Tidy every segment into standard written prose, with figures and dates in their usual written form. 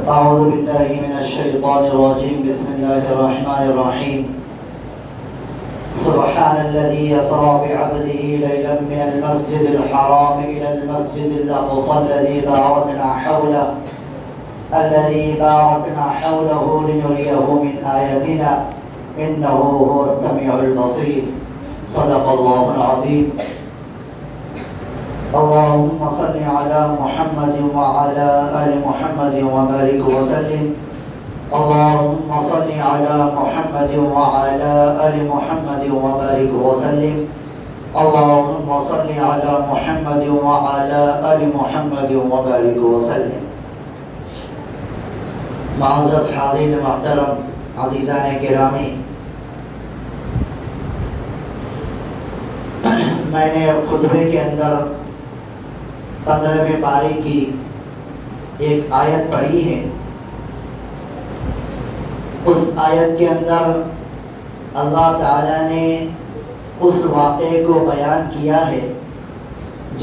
أعوذ بالله من الشيطان الرجيم. بسم الله الرحمن الرحيم. سبحان الذي يسرى بعبده ليلا من المسجد الحرام إلى المسجد الأقصى الذي باركنا حوله لنريه من آياتنا إنه هو السميع البصير. صدق الله العظيم. اللهم صل على محمد وعلى آل محمد وبارك وسلم. اللهم صل على محمد وعلى آل محمد وبارك وسلم. اللهم صل على محمد وعلى آل محمد وبارك وسلم. معزز حاضرین محترم، عزیزان گرامی، میں نے خطبے کے اندر 15ویں پارے کی ایک آیت پڑھی ہے. اس آیت کے اندر اللہ تعالیٰ نے اس واقعے کو بیان کیا ہے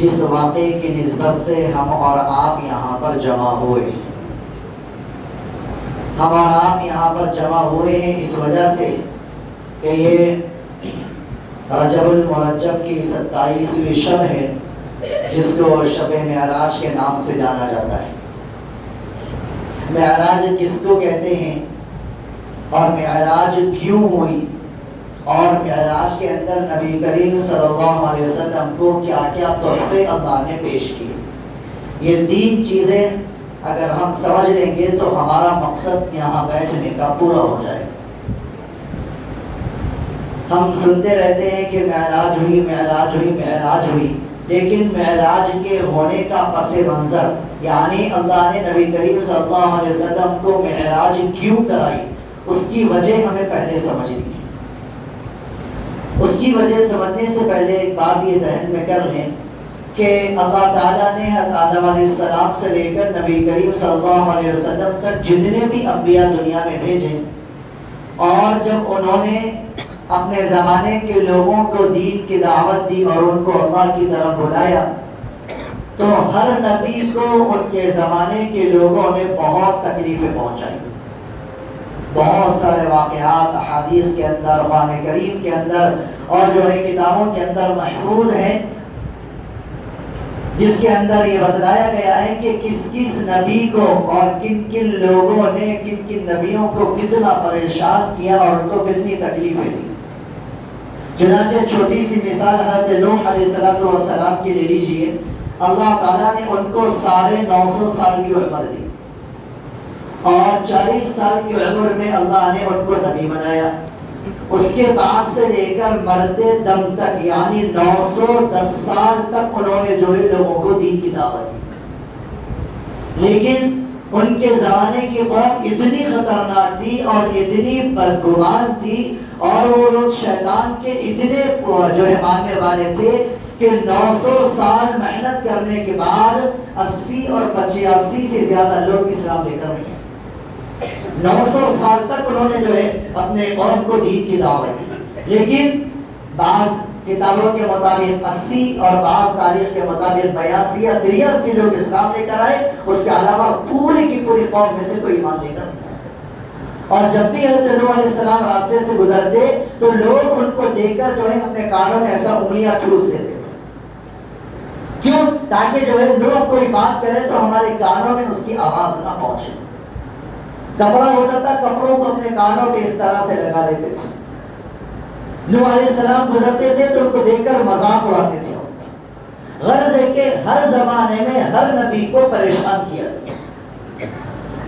جس واقعے کی نسبت سے ہم اور آپ یہاں پر جمع ہوئے ہیں. ہم اور آپ یہاں پر جمع ہوئے ہیں اس وجہ سے کہ یہ رجب المرجب کی 27ویں شب ہے جس کو شب معراج کے نام سے جانا جاتا ہے. معراج کس کو کہتے ہیں اور معراج کیوں ہوئی اور معراج کے اندر نبی کریم صلی اللہ علیہ وسلم کو کیا کیا تحفے اللہ نے پیش کیے، یہ 3 چیزیں اگر ہم سمجھ لیں گے تو ہمارا مقصد یہاں بیٹھنے کا پورا ہو جائے گا. ہم سنتے رہتے ہیں کہ معراج ہوئی معراج ہوئی معراج ہوئی، لیکن معراج کے ہونے کا پس منظر یعنی اللہ نے نبی کریم صلی اللہ علیہ وسلم کو معراج کیوں کرائی، اس کی وجہ ہمیں پہلے سمجھنی ہے. اس کی وجہ سمجھنے سے پہلے ایک بات یہ ذہن میں کر لیں کہ اللہ تعالیٰ نے حضرت آدم علیہ السلام سے لے کر نبی کریم صلی اللہ علیہ وسلم تک جتنے بھی انبیاء دنیا میں بھیجے، اور جب انہوں نے اپنے زمانے کے لوگوں کو دین کی دعوت دی اور ان کو اللہ کی طرف بلایا، تو ہر نبی کو ان کے زمانے کے لوگوں نے بہت تکلیفیں پہنچائی. بہت سارے واقعات احادیث کے اندر، قرآن کریم کے اندر اور جو ہے کتابوں کے اندر محفوظ ہیں، جس کے اندر یہ بتلایا گیا ہے کہ کس کس نبی کو اور کن کن لوگوں نے کن کن نبیوں کو کتنا پریشان کیا اور ان کو کتنی تکلیفیں دی. چنانچہ چھوٹی سی مثال حضرت نوح علیہ السلام کی لے لیجئے. اللہ تعالیٰ نے ان کو 950 سال کی عمر دی اور 40 سال کی عمر میں اللہ نے ان کو نبی بنایا. اس کے بعد سے لے کر مرتے دم تک یعنی 910 سال تک انہوں نے جو ہے لوگوں کو دین کی دعوت دی. لیکن ان کے زمانے کی قوم اتنی خطرناک تھی اور اتنی بدگمان تھی اور وہ لوگ شیطان کے اتنے جو ہے ماننے والے تھے کہ 900 سال محنت کرنے کے بعد 80 اور 85 سے زیادہ لوگ اسلام لے کر نہیں ہیں. 900 سال تک انہوں نے جو ہے اپنے قوم کو دین کی دعوت دی. لیکن بعض کتابوں کے مطابق 80 اور بعض تاریخ کے مطابق 82 یا 83 لوگ اسلام لے کر آئے. اس کے علاوہ پوری کی پوری قوم میں سے کوئی ایمان لے کر نہیں آیا. اور جب بھی حضرت نوح علیہ السلام راستے سے گزرتے تو لوگ ان کو دیکھ کر جو ہے اپنے کانوں میں ایسا انگلیاں ٹھوس لیتے تھے. کیوں؟ تاکہ جو ہے لوگ کوئی بات کرے تو ہمارے کانوں میں اس کی آواز نہ پہنچے. کپڑا ہوتا تھا، کپڑوں کو اپنے کانوں پہ اس طرح سے لگا لیتے تھے. نوح علیہ السلام گزرتے تھے تو ان کو دیکھ کر مذاق اڑاتے تھے. غرض ہے کہ ہر زمانے میں ہر نبی کو پریشان کیا گیا.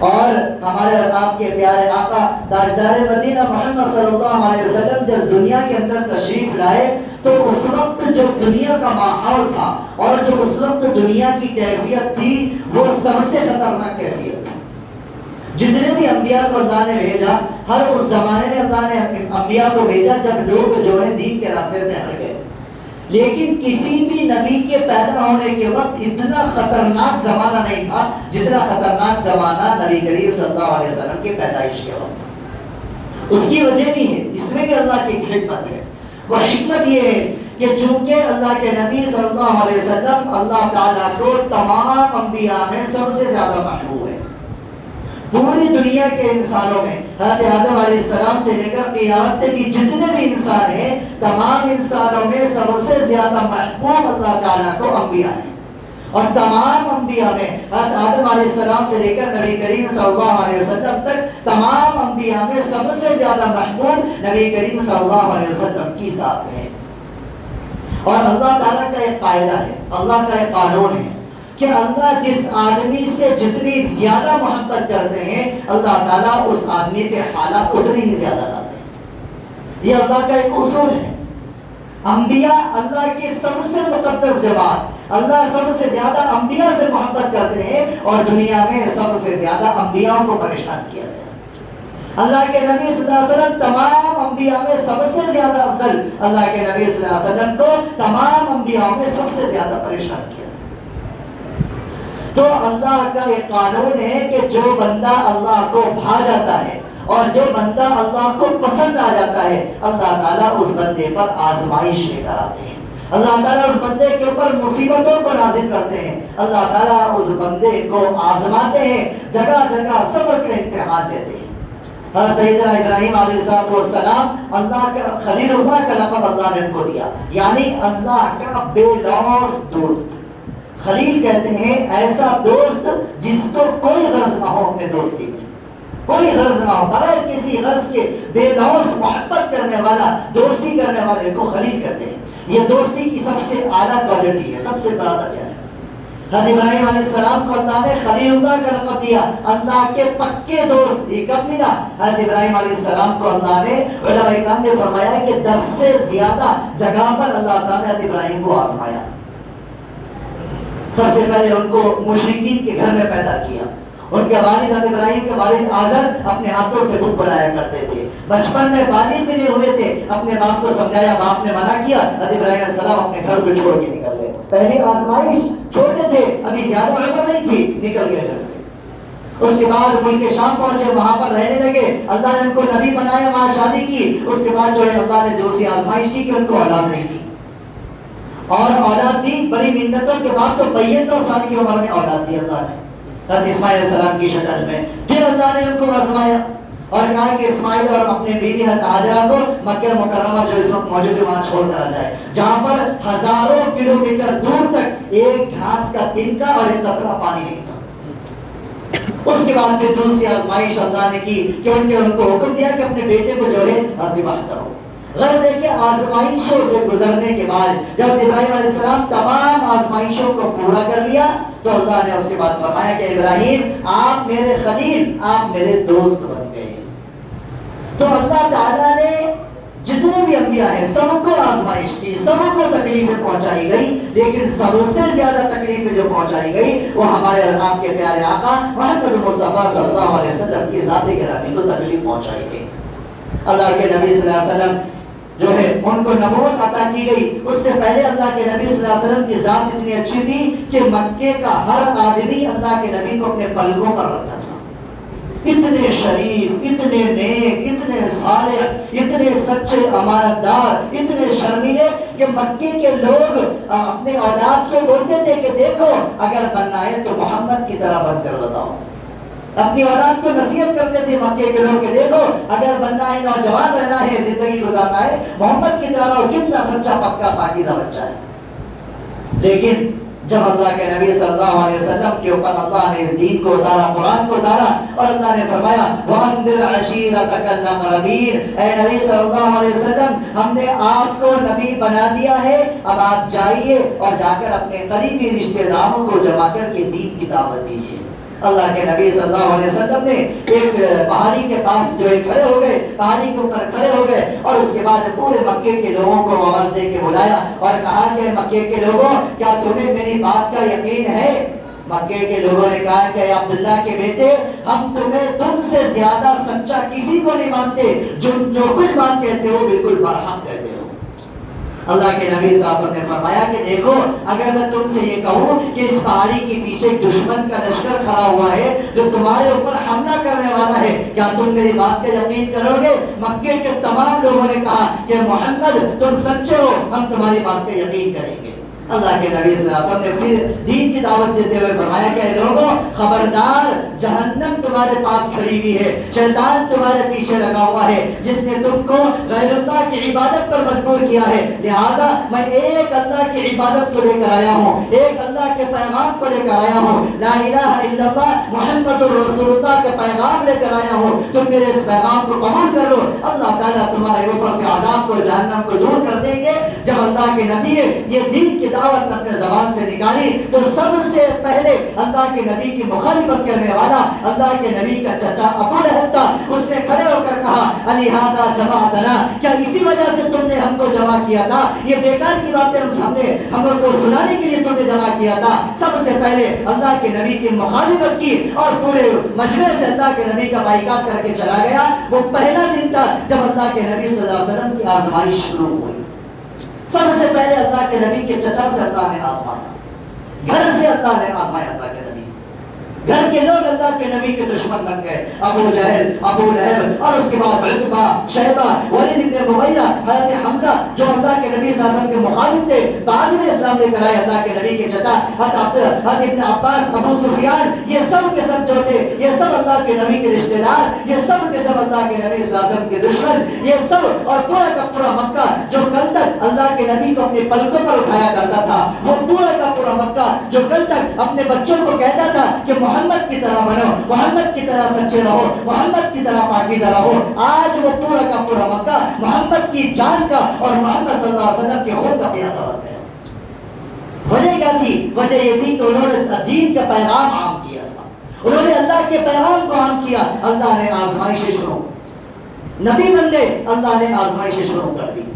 اور ہمارے آپ کے پیارے آقا تاجدار مدینہ محمد صلی اللہ علیہ وسلم جس دنیا کے اندر تشریف لائے تو اس وقت جو دنیا کا ماحول تھا اور جو اس وقت دنیا کی کیفیت تھی وہ سب سے خطرناک کیفیت تھی. جتنے بھی انبیاء کو اللہ نے بھیجا، ہر اس زمانے میں اللہ نے انبیاء کو بھیجا جب لوگ جو ہے دین کے راستے سے ہٹ گئے. لیکن کسی بھی نبی کے پیدا ہونے کے وقت اتنا خطرناک زمانہ نہیں تھا جتنا خطرناک زمانہ نبی کریم صلی اللہ علیہ وسلم کی پیدائش کے وقت. اس کی وجہ بھی ہے اس میں کہ اللہ کی ایک حکمت ہے. وہ حکمت یہ ہے کہ چونکہ اللہ کے نبی صلی اللہ علیہ وسلم اللہ تعالیٰ کو تمام انبیاء میں سب سے زیادہ محبوب ہے. پوری دنیا کے انسانوں میں حضرت آدم علیہ السلام سے لے کر قیامت تک کی جتنے بھی انسان ہیں، تمام انسانوں میں سب سے زیادہ محبوب اللہ تعالیٰ کو انبیاء ہیں، اور تمام انبیاء میں حضرت آدم علیہ السلام سے لے کر نبی کریم صلی اللہ علیہ وسلم تک تمام انبیاء میں سب سے زیادہ محبوب نبی کریم صلی اللہ علیہ وسلم کی ذات ہے۔ اور اللہ تعالیٰ کا ایک قاعدہ ہے، اللہ کا ایک قانون ہے کہ اللہ جس آدمی سے جتنی زیادہ محبت کرتے ہیں، اللہ تعالیٰ اس آدمی پہ حالات اتنی ہی زیادہ لاتے ہیں۔ یہ اللہ کا ایک اصول ہے۔ انبیاء اللہ کی سب سے مقدس جماعت، اللہ سب سے زیادہ انبیاء سے محبت کرتے ہیں، اور دنیا میں سب سے زیادہ انبیاء کو پریشان کیا گیا۔ اللہ کے نبی صلی اللہ علیہ وسلم تمام انبیاء میں سب سے زیادہ افضل، اللہ کے نبی صلی اللہ علیہ وسلم کو تمام انبیاء میں سب سے زیادہ پریشان کیا۔ تو اللہ کا ایک قانون ہے کہ جو بندہ اللہ کو بھا جاتا ہے اور جو بندہ اللہ کو پسند آ جاتا ہے، اللہ تعالیٰ اس بندے پر آزمائش لے کر آتے ہیں، اللہ تعالیٰ اس بندے کے اوپر مصیبتوں کو نازل کرتے ہیں، اللہ تعالیٰ اس بندے کو آزماتے ہیں، جگہ جگہ صبر کا امتحان لیتے ہیں۔ سیدنا ابراہیم علیہ السلام اللہ کا خلیل اللہ کا لقب اللہ نے ان کو دیا، یعنی اللہ کا بے لوث دوست۔ خلیل کہتے ہیں ایسا دوست جس کو کوئی غرض نہ ہو اپنے دوستی میں، کوئی غرض نہ ہو، بغیر کسی غرض کے بے لوث محبت کرنے والا، دوستی کرنے والے کو خلیل کہتے ہیں۔ یہ دوستی کی سب سے اعلیٰ کوالٹی ہے، سب سے بڑا درجہ ہے۔ حضرت ابراہیم علیہ السلام کو اللہ نے خلیل اللہ کا لقب دیا، اللہ کے پکے دوست۔ یہ کب ملا؟ حضرت ابراہیم علیہ السلام کو اللہ نے، علماء کرام نے فرمایا کہ 10 سے زیادہ جگہ پر اللہ تعالیٰ نے حضرت ابراہیم کو آزمایا۔ سب سے پہلے ان کو مشرکین کے گھر میں پیدا کیا۔ ان کے والد حضرت ابراہیم کے والد آزر اپنے ہاتھوں سے بت بنایا کرتے تھے، بچپن میں بالغ بھی نہیں ہوئے تھے، اپنے باپ کو سمجھایا، باپ نے منع کیا، حضرت ابراہیم علیہ السلام اپنے گھر کو چھوڑ کے نکل گئے۔ پہلی آزمائش، چھوٹے تھے، ابھی زیادہ عمر نہیں تھی، نکل گئے گھر سے۔ اس کے بعد ملک شام پہنچے، وہاں پر رہنے لگے، اللہ نے ان کو نبی بنایا، وہاں شادی کی۔ اس کے بعد جو ہے اللہ نے دوسری آزمائش کی کہ ان کو اولاد نہیں دی، اور اولاد دی بڑی منتوں کے بعد، تو 92 سال کی عمر میں اولاد دی اللہ نے حضرت اسماعیل علیہ السلام کی شکل میں۔ پھر اللہ نے ان کو آزمایا اور کہا کہ اسماعیل اور اپنے بیوی حضرت ہاجرہ کو مکہ مکرمہ جو اس وقت موجود ہے وہاں چھوڑ کر آ جائے، جہاں پر ہزاروں کلومیٹر دور تک ایک گھاس کا تنکا اور ایک قطرہ پانی نہیں تھا۔ اس کے بعد پھر دوسری آزمائش اللہ نے کی کہ ان کو حکم دیا کہ اپنے بیٹے کو جو ہے ذبح کرو۔ غرض ہے کہ آزمائشوں سے گزرنے کے بعد جب ابراہیم علیہ السلام تمام آزمائشوں کو پورا کر لیا، تو اللہ نے اس کے بعد فرمایا کہ ابراہیم آپ میرے خلیل، آپ میرے دوست بن گئے۔ تو اللہ تعالیٰ نے جتنے بھی انبیاء ہیں سب کو آزمائش کی، سب کو تکلیفیں پہنچائی گئی، لیکن سب سے زیادہ تکلیفیں جو پہنچائی گئی وہ ہمارے آپ کے پیارے آقا محمد مصطفیٰ صلی اللہ علیہ وسلم کی ذات گرامی کو تکلیف پہنچائی گئی۔ اللہ کے نبی صلی اللہ علیہ وسلم جو ہے ان کو نبوت عطا کی گئی، اس سے پہلے اللہ کے نبی صلی اللہ علیہ وسلم کی ذات اتنی اچھی تھی کہ مکے کا ہر آدمی اللہ کے نبی کو اپنے پلکوں پر رکھتا تھا۔ اتنے شریف، اتنے نیک، اتنے صالح، اتنے سچے امانت دار، اتنے شرمیلے کہ مکے کے لوگ اپنے اولاد کو بولتے تھے کہ دیکھو اگر بننا ہے تو محمد کی طرح بن کر بتاؤ۔ اپنی اولاد کو نصیحت کرتے تھے مکے کے لوگ کہ دیکھو اگر بننا ہے، نوجوان رہنا ہے، زندگی گزارنا ہے، محمد کی طرح اور کتنا سچا پکا پاکیزہ بچہ ہے۔ لیکن جب اللہ کے نبی صلی اللہ علیہ وسلم کے اوپر اللہ نے اس دین کو اتارا، قرآن کو اتارا، اور اللہ نے فرمایا وَأَنذِرْ عَشِيرَتَكَ الْأَقْرَبِينَ، اے نبی صلی اللہ علیہ وسلم ہم نے آپ کو نبی بنا دیا ہے، اب آپ جائیے اور جا کر اپنے قریبی رشتہ داروں کو جمع کر کے دین کی دعوت دیجیے۔ اللہ کے نبی صلی اللہ علیہ وسلم نے ایک پہاڑی کے پاس جو ہے کھڑے ہو گئے، پہاڑی کے اوپر کھڑے ہو گئے، اور اس کے بعد پورے مکے کے لوگوں کو آواز دے کے بلایا اور کہا کہ مکے کے لوگوں کیا تمہیں میری بات کا یقین ہے؟ مکے کے لوگوں نے کہا کہ عبداللہ کے بیٹے ہم تم سے زیادہ سچا کسی کو نہیں مانتے، جو کچھ بات کہتے ہو بالکل برحق کہتے ہو۔ اللہ کے نبی صلی اللہ علیہ وسلم نے فرمایا کہ دیکھو اگر میں تم سے یہ کہوں کہ اس پہاڑی کے پیچھے دشمن کا لشکر کھڑا ہوا ہے جو تمہارے اوپر حملہ کرنے والا ہے، کیا تم میری بات کا یقین کرو گے؟ مکے کے تمام لوگوں نے کہا کہ محمد تم سچے ہو، ہم تمہاری بات کا یقین کریں گے۔ اللہ کے نبی صلی اللہ علیہ وسلم نے پھر دین کی دعوت دیتے ہوئے فرمایا کہ اے لوگوں خبردار، جہنم تمہارے پاس کھڑی ہوئی ہے، شیطان تمہارے پیچھے لگا ہوا ہے جس نے تم کو غیر اللہ کی عبادت پر مجبور کیا ہے، لہٰذا میں ایک اللہ کی عبادت کو لے کر آیا ہوں، ایک اللہ کے پیغام کو لے کر آیا ہوں، لا الہ الا اللہ محمد الرسول اللہ کے پیغام لے کر آیا ہوں، تم میرے اس پیغام کو قبول کر لو، اللہ تعالیٰ تمہارے اوپر سے عذاب کو، جہنم کو دور کر دیں گے۔ جب اللہ کے نبی نے یہ دین کی دعوت اپنے زبان سے نکالی تو سب سے پہلے اللہ کے نبی کی مخالفت کرنے والا اللہ کے نبی کا چچا ابو لہب تھا۔ اس نے کھڑے ہو کر کہا الہذا جمعتنا، کیا اسی وجہ سے تم نے ہم کو جمع کیا تھا؟ یہ بیکار کی باتیں ہم کو سنانے کے لیے تم نے جمع کیا تھا؟ سب سے پہلے اللہ کے نبی کی مخالفت کی اور پورے مجمع سے اللہ کے نبی کا بائیکاٹ کر کے چلا گیا۔ وہ پہلا دن تھا جب اللہ کے نبی صلی اللہ علیہ وسلم کی آزمائش شروع ہوئی۔ سب سے پہلے اللہ کے نبی کے چچا سے اللہ نے آزمایا، گھر سے اللہ نے آزمایا اللہ کے نبی، گھر کے لوگ اللہ کے نبی کے دشمن بن گئے، ابو جہل، ابو لہب، اور اس کے بعد عتبہ، شیبہ، ولید بن مغیرہ، حضرت حمزہ جو اللہ کے نبی صلی اللہ علیہ وسلم کے مخالف تھے، بعد میں اسلام لے کر آئے اللہ کے نبی کے چچا، حضرت ابن عباس، ابو سفیان، یہ سب کے سب جو تھے یہ سب اللہ کے نبی کے رشتہ دار، یہ سب کے سب اللہ کے نبی صلی اللہ علیہ وسلم کے دشمن، یہ سب اور پورا کا پورا مکہ جو کل تک اللہ کے نبی کو اپنے پلکوں پر اٹھایا کرتا تھا، وہ پورا کا پورا مکہ جو کل تک اپنے بچوں کو کہتا تھا کہ محمد کی طرح بنو، محمد کی طرح سچے رہو، محمد کی طرح پاکیزہ رہو، آج وہ پورا کا پورا مکہ محمد کی جان کا اور محمد صلی اللہ علیہ وسلم کے خون کا پیاسا بن گیا۔ وجہ کیا تھی؟ وجہ یہ تھی کہ انہوں نے دین کا پیغام عام کیا تھا، انہوں نے اللہ کے پیغام کو عام کیا۔ اللہ نے آزمائشیں شروع، نبی بن گئے، اللہ نے آزمائشیں شروع کر دی،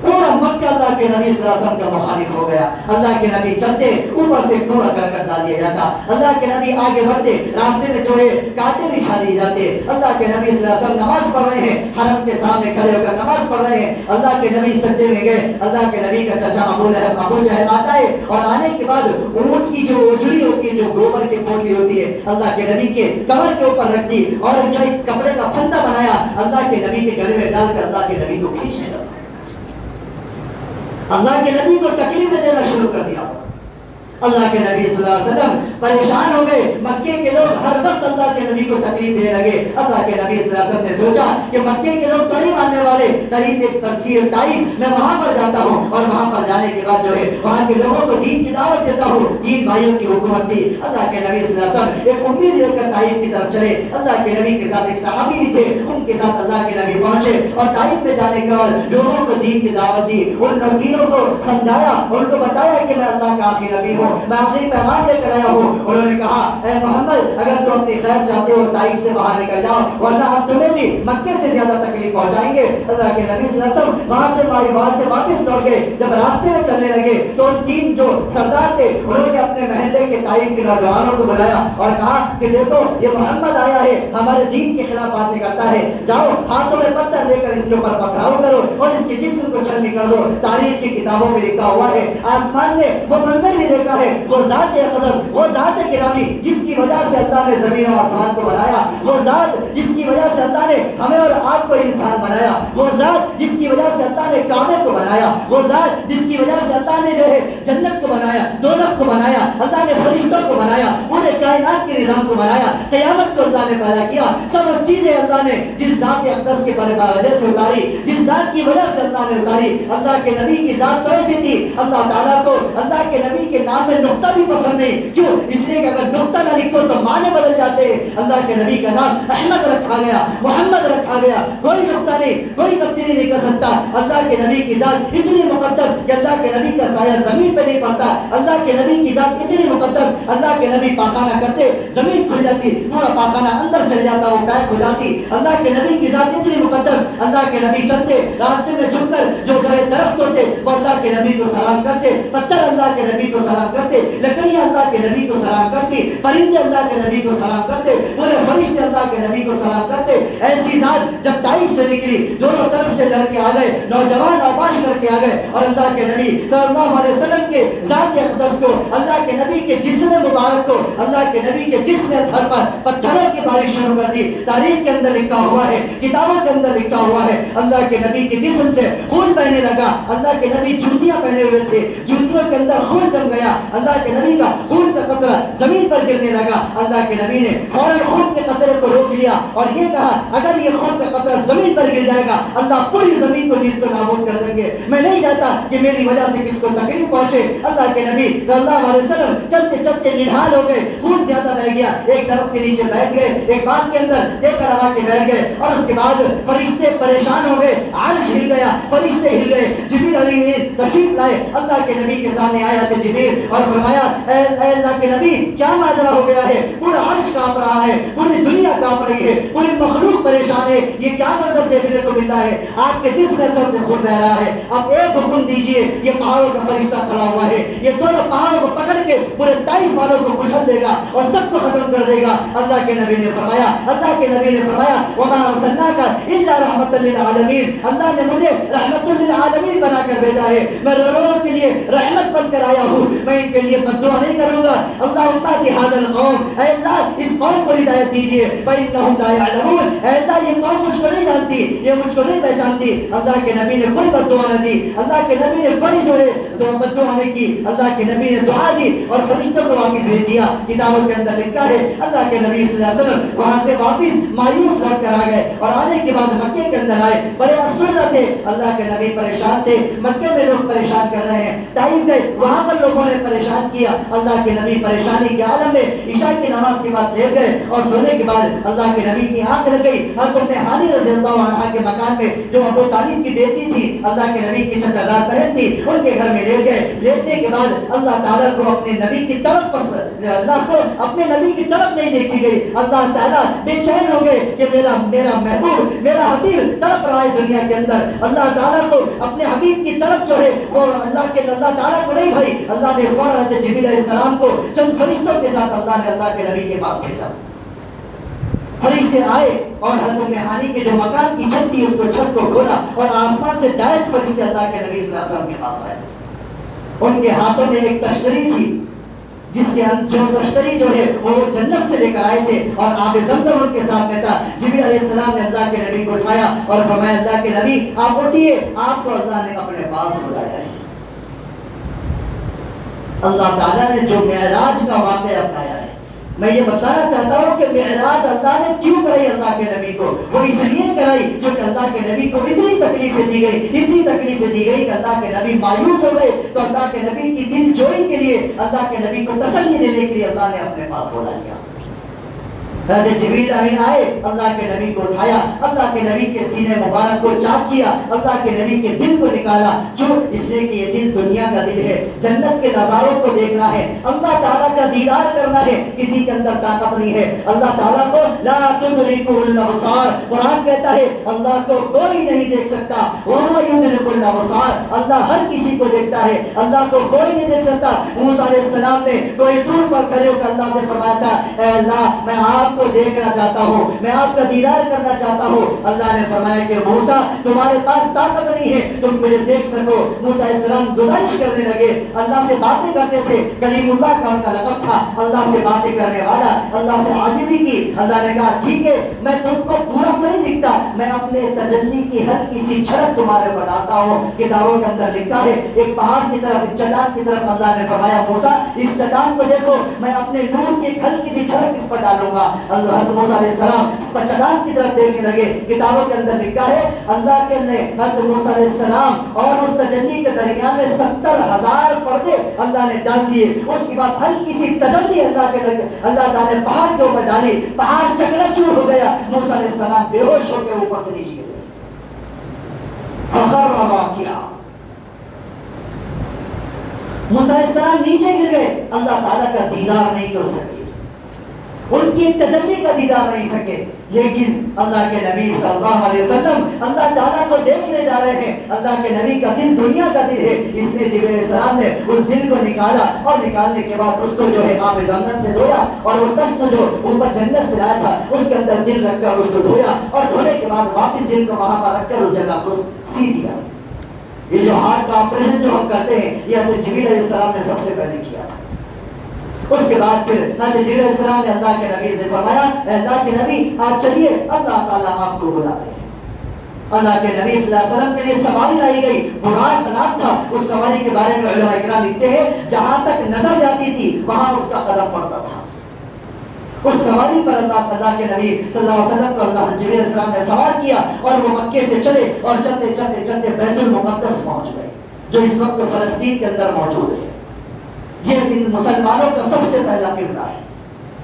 پورا مکہ اللہ کے نبی صلی اللہ علیہ وسلم کا مخالف ہو گیا۔ اللہ کے نبی چلتے اوپر سے کوڑا کرکٹ ڈال دیا جاتا، اللہ کے نبی آگے بڑھتے راستے میں جو ہے کانٹے بچھا دیے جاتے، اللہ کے نبی صلی اللہ علیہ وسلم نماز پڑھ رہے ہیں، حرم کے سامنے کھڑے ہو کر نماز پڑھ رہے ہیں، اللہ کے نبی سجدے میں گئے، اللہ کے نبی کا چچا ابو لہب، ابو جہل آتا ہے اور آنے کے بعد اونٹ کی جو اوجڑی ہوتی ہے، جو گوبر کی پوٹلی ہوتی ہے، اللہ کے نبی کے کمر کے اوپر رکھ دی اور جو ایک کپڑے کا پھندا بنایا اللہ کے نبی کے گلے میں ڈال کر اللہ کے نبی کو کھینچنے لگا، اللہ کے نبی کو تکلیفیں دینا شروع کر دیا۔ اللہ کے نبی صلی اللہ علیہ وسلم پریشان ہو گئے، مکے کے لوگ ہر وقت اللہ کے نبی کو تکلیف دینے لگے۔ اللہ کے نبی صلی اللہ علیہ وسلم نے سوچا کہ مکے کے لوگ تو نہیں ماننے والے، قریب ایک تفسیر طائف، میں وہاں پر جاتا ہوں اور وہاں پر جانے کے بعد جو ہے وہاں کے لوگوں کو دین کی دعوت دیتا ہوں، تین بھائیوں کی حکومت تھی۔ اللہ کے نبی صلی اللہ علیہ وسلم ایک امید لے کر طائف کی طرف چلے، اللہ کے نبی کے ساتھ ایک صحابی بھی تھے، ان کے ساتھ اللہ کے نبی پہنچے اور طائف میں جانے کے بعد لوگوں کو دین کی دعوت دی، ان نبیوں کو سمجھایا، ان کو بتایا کہ میں اللہ کا آخری نبی ہوں، میں آخری پیغام لے کر آیا ہوں۔ انہوں نے کہا اے محمد اگر تم اپنی خیر چاہتے ہو طائف سے باہر نکل جاؤ ورنہ ہم تمہیں بھی مکے سے زیادہ تکلیف پہنچائیں گے۔ اللہ کے نبی صلی اللہ علیہ وسلم وہاں سے واپس لوٹ گئے، جب راستے میں چلنے لگے تو تین جو سردار تھے انہوں نے اپنے محلے کے طائف کے نوجوانوں کو بلایا اور کہا کہ دیکھو یہ محمد آیا ہے، ہمارے دین کے خلاف باتیں کرتا ہے، جاؤ ہاتھوں میں پتھر لے کر اس کے اوپر پتھراؤ کرو اور اس کے جسم کو چھلنی کر دو۔ تاریخ کی کتابوں میں لکھا ہوا ہے، آسمان نے وہ منظر بھی دیکھا ہے، وہ ذات اقدس، وہ ذات گرامی جس کی وجہ سے اللہ نے زمین و آسمان کو بنایا، وہ ذات جس کی وجہ سے اللہ نے ہمیں اور آپ کو انسان بنایا، وہ ذات جس کی وجہ سے اللہ نے کعبے کو بنایا، وہ ذات جس کی وجہ سے اللہ نے جو ہے جنت کو بنایا، دوزخ کو بنایا، اللہ نے فرشتوں کو بنایا، پورے کائنات کے نظام کو بنایا، قیامت کو اللہ نے پیدا کیا، سب چیزیں اللہ نے جس ذات اقدس کے وجہ سے اتاری، جس ذات کی وجہ سے اللہ نے اتاری۔ اللہ کے نبی کی ذات تو ایسی تھی، اللہ تعالیٰ کو اللہ کے نبی کے نام میں نقطہ بھی پسند نہیں، کیوں؟ اس لیے کہ اگر نقطہ نہ لکھو تو معنی بدل جاتے ہیں۔ اللہ کے نبی کا نام احمد رکھا گیا، محمد رکھا گیا، کوئی نقطہ نہیں، کوئی تبدیلی نہیں کر سکتا۔ اللہ کے نبی کی ذات اتنی مقدس کہ اللہ کے نبی کا سایہ زمین پہ نہیں پڑتا، اللہ کے نبی کی ذات اتنی مقدس، اللہ کے نبی پاخانہ کرتے زمین کھل جاتی، پورا پاخانہ اندر چل جاتا، وہ پیک ہو جاتی۔ اللہ کے نبی کی ذات اتنی مقدس، اللہ کے نبی چلتے راستے میں جھک کر جو درخت ہوتے وہ اللہ کے نبی کو سلام کرتے، پتھر اللہ کے نبی کو سلام کرتے، لکڑیاں اللہ کے نبی کو سلام کرتی، پرندے اللہ کے نبی کو سلام کرتے، پورے فرشتے اللہ کے نبی کو سلام کرتے. ایسی ذات جب طائف سے نکلی, دونوں طرف سے لڑکے آ گئے, نوجوان اور باش لڑکے آ گئے, اور اللہ کے نبی صلی اللہ علیہ وسلم کے ذات اقدس کو, اللہ کے نبی کے جسم مبارک کو, اللہ کے نبی کے جسم اطہر پر پتھروں کی بارش شروع کر دی. تاریخ کے اندر لکھا ہوا ہے, کتابوں کے اندر لکھا ہوا ہے, اللہ کے نبی کے جسم سے خون بہنے لگا. اللہ کے نبی جوتیاں پہنے ہوئے تھے, جوتیوں کے اندر خون جم گیا. اللہ کے نبی کا خون کا قطرہ زمین پر گرنے لگا. اللہ کے نبی نے فوراً خون کے قطرے کو روک لیا اور یہ کہا, اگر یہ خون کا قطرہ زمین پر گر جائے گا اللہ پوری زمین کو نیز کو نابود کر دیں گے. میں نہیں چاہتا کہ میری وجہ سے کس کو تکلیف پہنچے. اللہ کے نبی صلی اللہ علیہ وسلم چلتے چلتے نڈھال ہو گئے, خون زیادہ بہ گیا, ایک درخت کے نیچے بیٹھ گئے, ایک باغ کے اندر دیکھ کر آ کے بیٹھ گئے. اور اس کے بعد فرشتے پریشان ہو گئے, عرش ہل گیا, فرشتے ہل گئے. جبریل علیہ السلام تشریف لائے, اللہ کے نبی کے سامنے آیا تھے جبریل اور فرمایا, اے اللہ کے نبی کیا ماجرا ہو گیا ہے, پورا عرش کانپ رہا ہے, پوری دنیا کانپ رہی ہے, پوری مخلوق پریشان ہے, یہ کیا منظر دیکھنے کو مل رہا ہے, آپ کے جسم سے خون بہ رہا ہے, اب ایک حکم دیجئے. یہ پہاڑوں کا فرشتہ کھڑا ہوا ہے, یہ دونوں پہاڑوں کو پکڑ کے پورے طائف والوں کو کچل دے گا اور سب کو ختم کر دے گا. اللہ کے نبی نے فرمایا, اللہ کے نبی نے فرمایا, وما ارسلناک الا رحمۃ للعالمین, اللہ نے مجھے رحمت للعالمین بنا کر بھیجا ہے, میں لوگوں کے لیے رحمت بن کر آیا ہوں, میں ان کے لیے بد دعا نہیں کروں گا. اللہم اہد ھذا القوم, اے اللہ اس قوم کو ہدایت دیجیے, فانہم لا یعلمون, اے اللہ یہ قوم مجھ کو نہیں جانتی, یہ مجھ کو نہیں پہچانتی. اللہ کے نبی نے کوئی بد دعا نہ دی, اللہ کے نبی نے کوئی جو ہے بد دعا نہیں کی. اللہ کے نبی نے دعا دی اور فرشتوں کو واپس بھیج دیا. کتابوں کے اندر لکھا ہے اللہ کے نبی صلی اللہ علیہ وسلم وہاں سے واپس مایوس لوٹ کر آ گئے, اور آنے کے بعد مکے کے اندر آئے, بڑے افسردہ تھے. اللہ کے نبی پریشان تھے, مکے میں لوگ پریشان کر رہے ہیں, طائف گئے, وہاں پر لوگوں نے پریشان کیا. اللہ کے نبی پریشانی کے عالم میں عشاء کی نماز کے بعد لیٹ گئے, اور سونے کے بعد اللہ کے نبی کی آنکھ لگ گئی. حضرت ہانی رضی اللہ عنہا کے مکان میں, جو ابو طالب کی بیٹی تھی, اللہ کے نبی کی چچا زاد بہن تھی, ان کے گھر میں لیٹ گئے. لیٹنے کے بعد اللہ تعالیٰ کو اپنے نبی کی طرف اللہ کو اپنے نبی کی طرف نہیں دیکھی گئی. اللہ تعالیٰ بے چین ہو گئے کہ میرا محبوب, میرا حبیب تڑپ رہا ہے دنیا کے اندر. اللہ تعالیٰ کو اپنے حبیب کی طرف جو ہے وہ اللہ تعالیٰ کو نہیں بھائی, اللہ نے فوراً جبریل علیہ السلام کو چند فرشتوں کے ساتھ اللہ کے نبی کے پاس بھیجا. فرشتے آئے اور حضرت ہانی کے جو مکان کی چھت تھی اس کو, چھت کو کھولا, اور آسمان سے ڈائریکٹ فرشتے اللہ کے نبی صلی اللہ علیہ وسلم کے پاس آئے. ان کے ہاتھوں میں ایک تشتری تھی, جس کے جو تشتری جو ہے وہ جنت سے لے کر آئے تھے, اور آب زمزم ان کے ساتھ میں تھا. جبریل علیہ السلام نے اللہ کے نبی کو اٹھایا اور فرمایا, اللہ کے نبی آپ اٹھیے, آپ کو اللہ نے اپنے پاس بلایا ہے. اللہ تعالیٰ نے جو معراج کا واقعہ اپنایا ہے, میں یہ بتانا چاہتا ہوں کہ معراج اللہ نے کیوں کرائی اللہ کے نبی کو, وہ اس لیے کرائی کیونکہ اللہ کے نبی کو اتنی تکلیفیں دی گئی کہ اللہ کے نبی مایوس ہو گئے. تو اللہ کے نبی کی دل جوئی کے لیے, اللہ کے نبی کو تسلی دینے کے لیے اللہ نے اپنے پاس بلا لیا. حضرت جبریل امین آئے, اللہ کے نبی کو اٹھایا, اللہ کے نبی کے سینے مبارک کو چاک کیا, اللہ کے نبی کے دل کو نکالا. جو اس لیے کہ یہ دل دنیا کا دل ہے, جنت کے نظاروں کو دیکھنا ہے, اللہ تعالیٰ کا دیدار کرنا ہے, کسی کے اندر طاقت نہیں ہے. اللہ تعالیٰ کو لا تدرکہ الابصار, قرآن کہتا ہے اللہ کو کوئی نہیں دیکھ سکتا, وہو یدرک الابصار, اللہ ہر کسی کو دیکھتا ہے, اللہ کو کوئی نہیں دیکھ سکتا. موسیٰ علیہ السلام نے کوئی دور پر کھڑے ہو کر اللہ سے فرمایا تھا, اے اللہ میں آپ کو دیکھنا چاہتا ہوں, میں آپ کا دیدار کرنا چاہتا ہوں. اللہ نے فرمایا کہ موسیٰ تمہارے پاس طاقت نہیں ہے تم مجھے دیکھ سکو. موسیٰ علیہ السلام گزارش کرنے لگے, اللہ سے باتیں کرتے تھے, کلیم اللہ کا ان کا لقب تھا, اللہ سے باتیں کرنے والا. اللہ سے عاجزی کی, اللہ نے کہا ٹھیک ہے میں تم کو پورا تو نہیں دکھتا, میں اپنے تجلی کی ہلکی سی جھلک تمہارے پر ڈالتا ہوں. کتابوں کے اندر لکھا ہے ایک پہاڑ کی طرف, ایک چٹان کی طرف اللہ نے فرمایا موسیٰ اس چٹان کو دیکھو, میں اپنے نور کی ایک ہلکی سی جھلک اس پر ڈالوں گا. حضرت موسیٰ علیہ السلام چٹان کی طرف دیکھنے لگے. کتابوں کے اندر لکھا ہے اللہ کے نے حضرت موسیٰ علیہ السلام اور اس تجلی کے درمیان میں 70,000 پردے اللہ نے ڈال دیے. اس کے بعد ہلکی سی تجلی اللہ تعالیٰ نے پہاڑ کے اوپر ڈالی, پہاڑ چکنا ہو گیا, موسیٰ علیہ السلام بے ہوش ہو کے اوپر سے نیچے گر گئے. فخر واقعہ, موسیٰ علیہ السلام نیچے گر گئے, اللہ تعالیٰ کا دیدار نہیں کر سکے. ان کی ایک تجلی کا دیدار نہیں سکے، لیکن اللہ کے نبی صلی اللہ علیہ وسلم اللہ تعالیٰ کو دیکھنے جا رہے ہیں۔ اللہ کے نبی کا دل دنیا کا دل ہے، اس لیے جبرائیل علیہ السلام نے اس دل کو نکالا، اور نکالنے کے بعد اس کو جو ہے آب زمزم سے دھویا، اور وہ تشت جو اوپر جنت سے لایا تھا اس کے اندر دل رکھ کر اس کو دھویا، اور دھونے کے بعد واپس دل کو وہاں پر رکھ کر اس جگہ کو سی دیا۔ یہ جو ہارٹ کا آپریشن جو ہم کرتے ہیں، یہ حضرت جبرائیل علیہ السلام نے سب سے پہلے کیا تھا۔ اس کے بعد پھر حضرت جبرائیل علیہ السلام نے اللہ کے نبی سے فرمایا، اے اللہ کے نبی آپ چلیے، اللہ تعالیٰ آپ کو بلاتے ہیں۔ اللہ کے نبی صلی اللہ علیہ وسلم کے لیے سواری لائی گئی، براق نام تھا۔ اس سواری کے بارے میں علماء کرام لکھتے ہیں جہاں تک نظر جاتی تھی وہاں اس کا قدم پڑتا تھا۔ اس سواری پر اللہ تعالیٰ کے نبی صلی اللہ علیہ وسلم کو اللہ جبرائیل علیہ السلام نے سوار کیا، اور وہ مکے سے چلے اور چلتے چلتے چلتے بیت المقدس پہنچ گئے، جو اس وقت فلسطین کے اندر موجود ہے۔ یہ ان مسلمانوں کا سب سے پہلا قبلہ ہے۔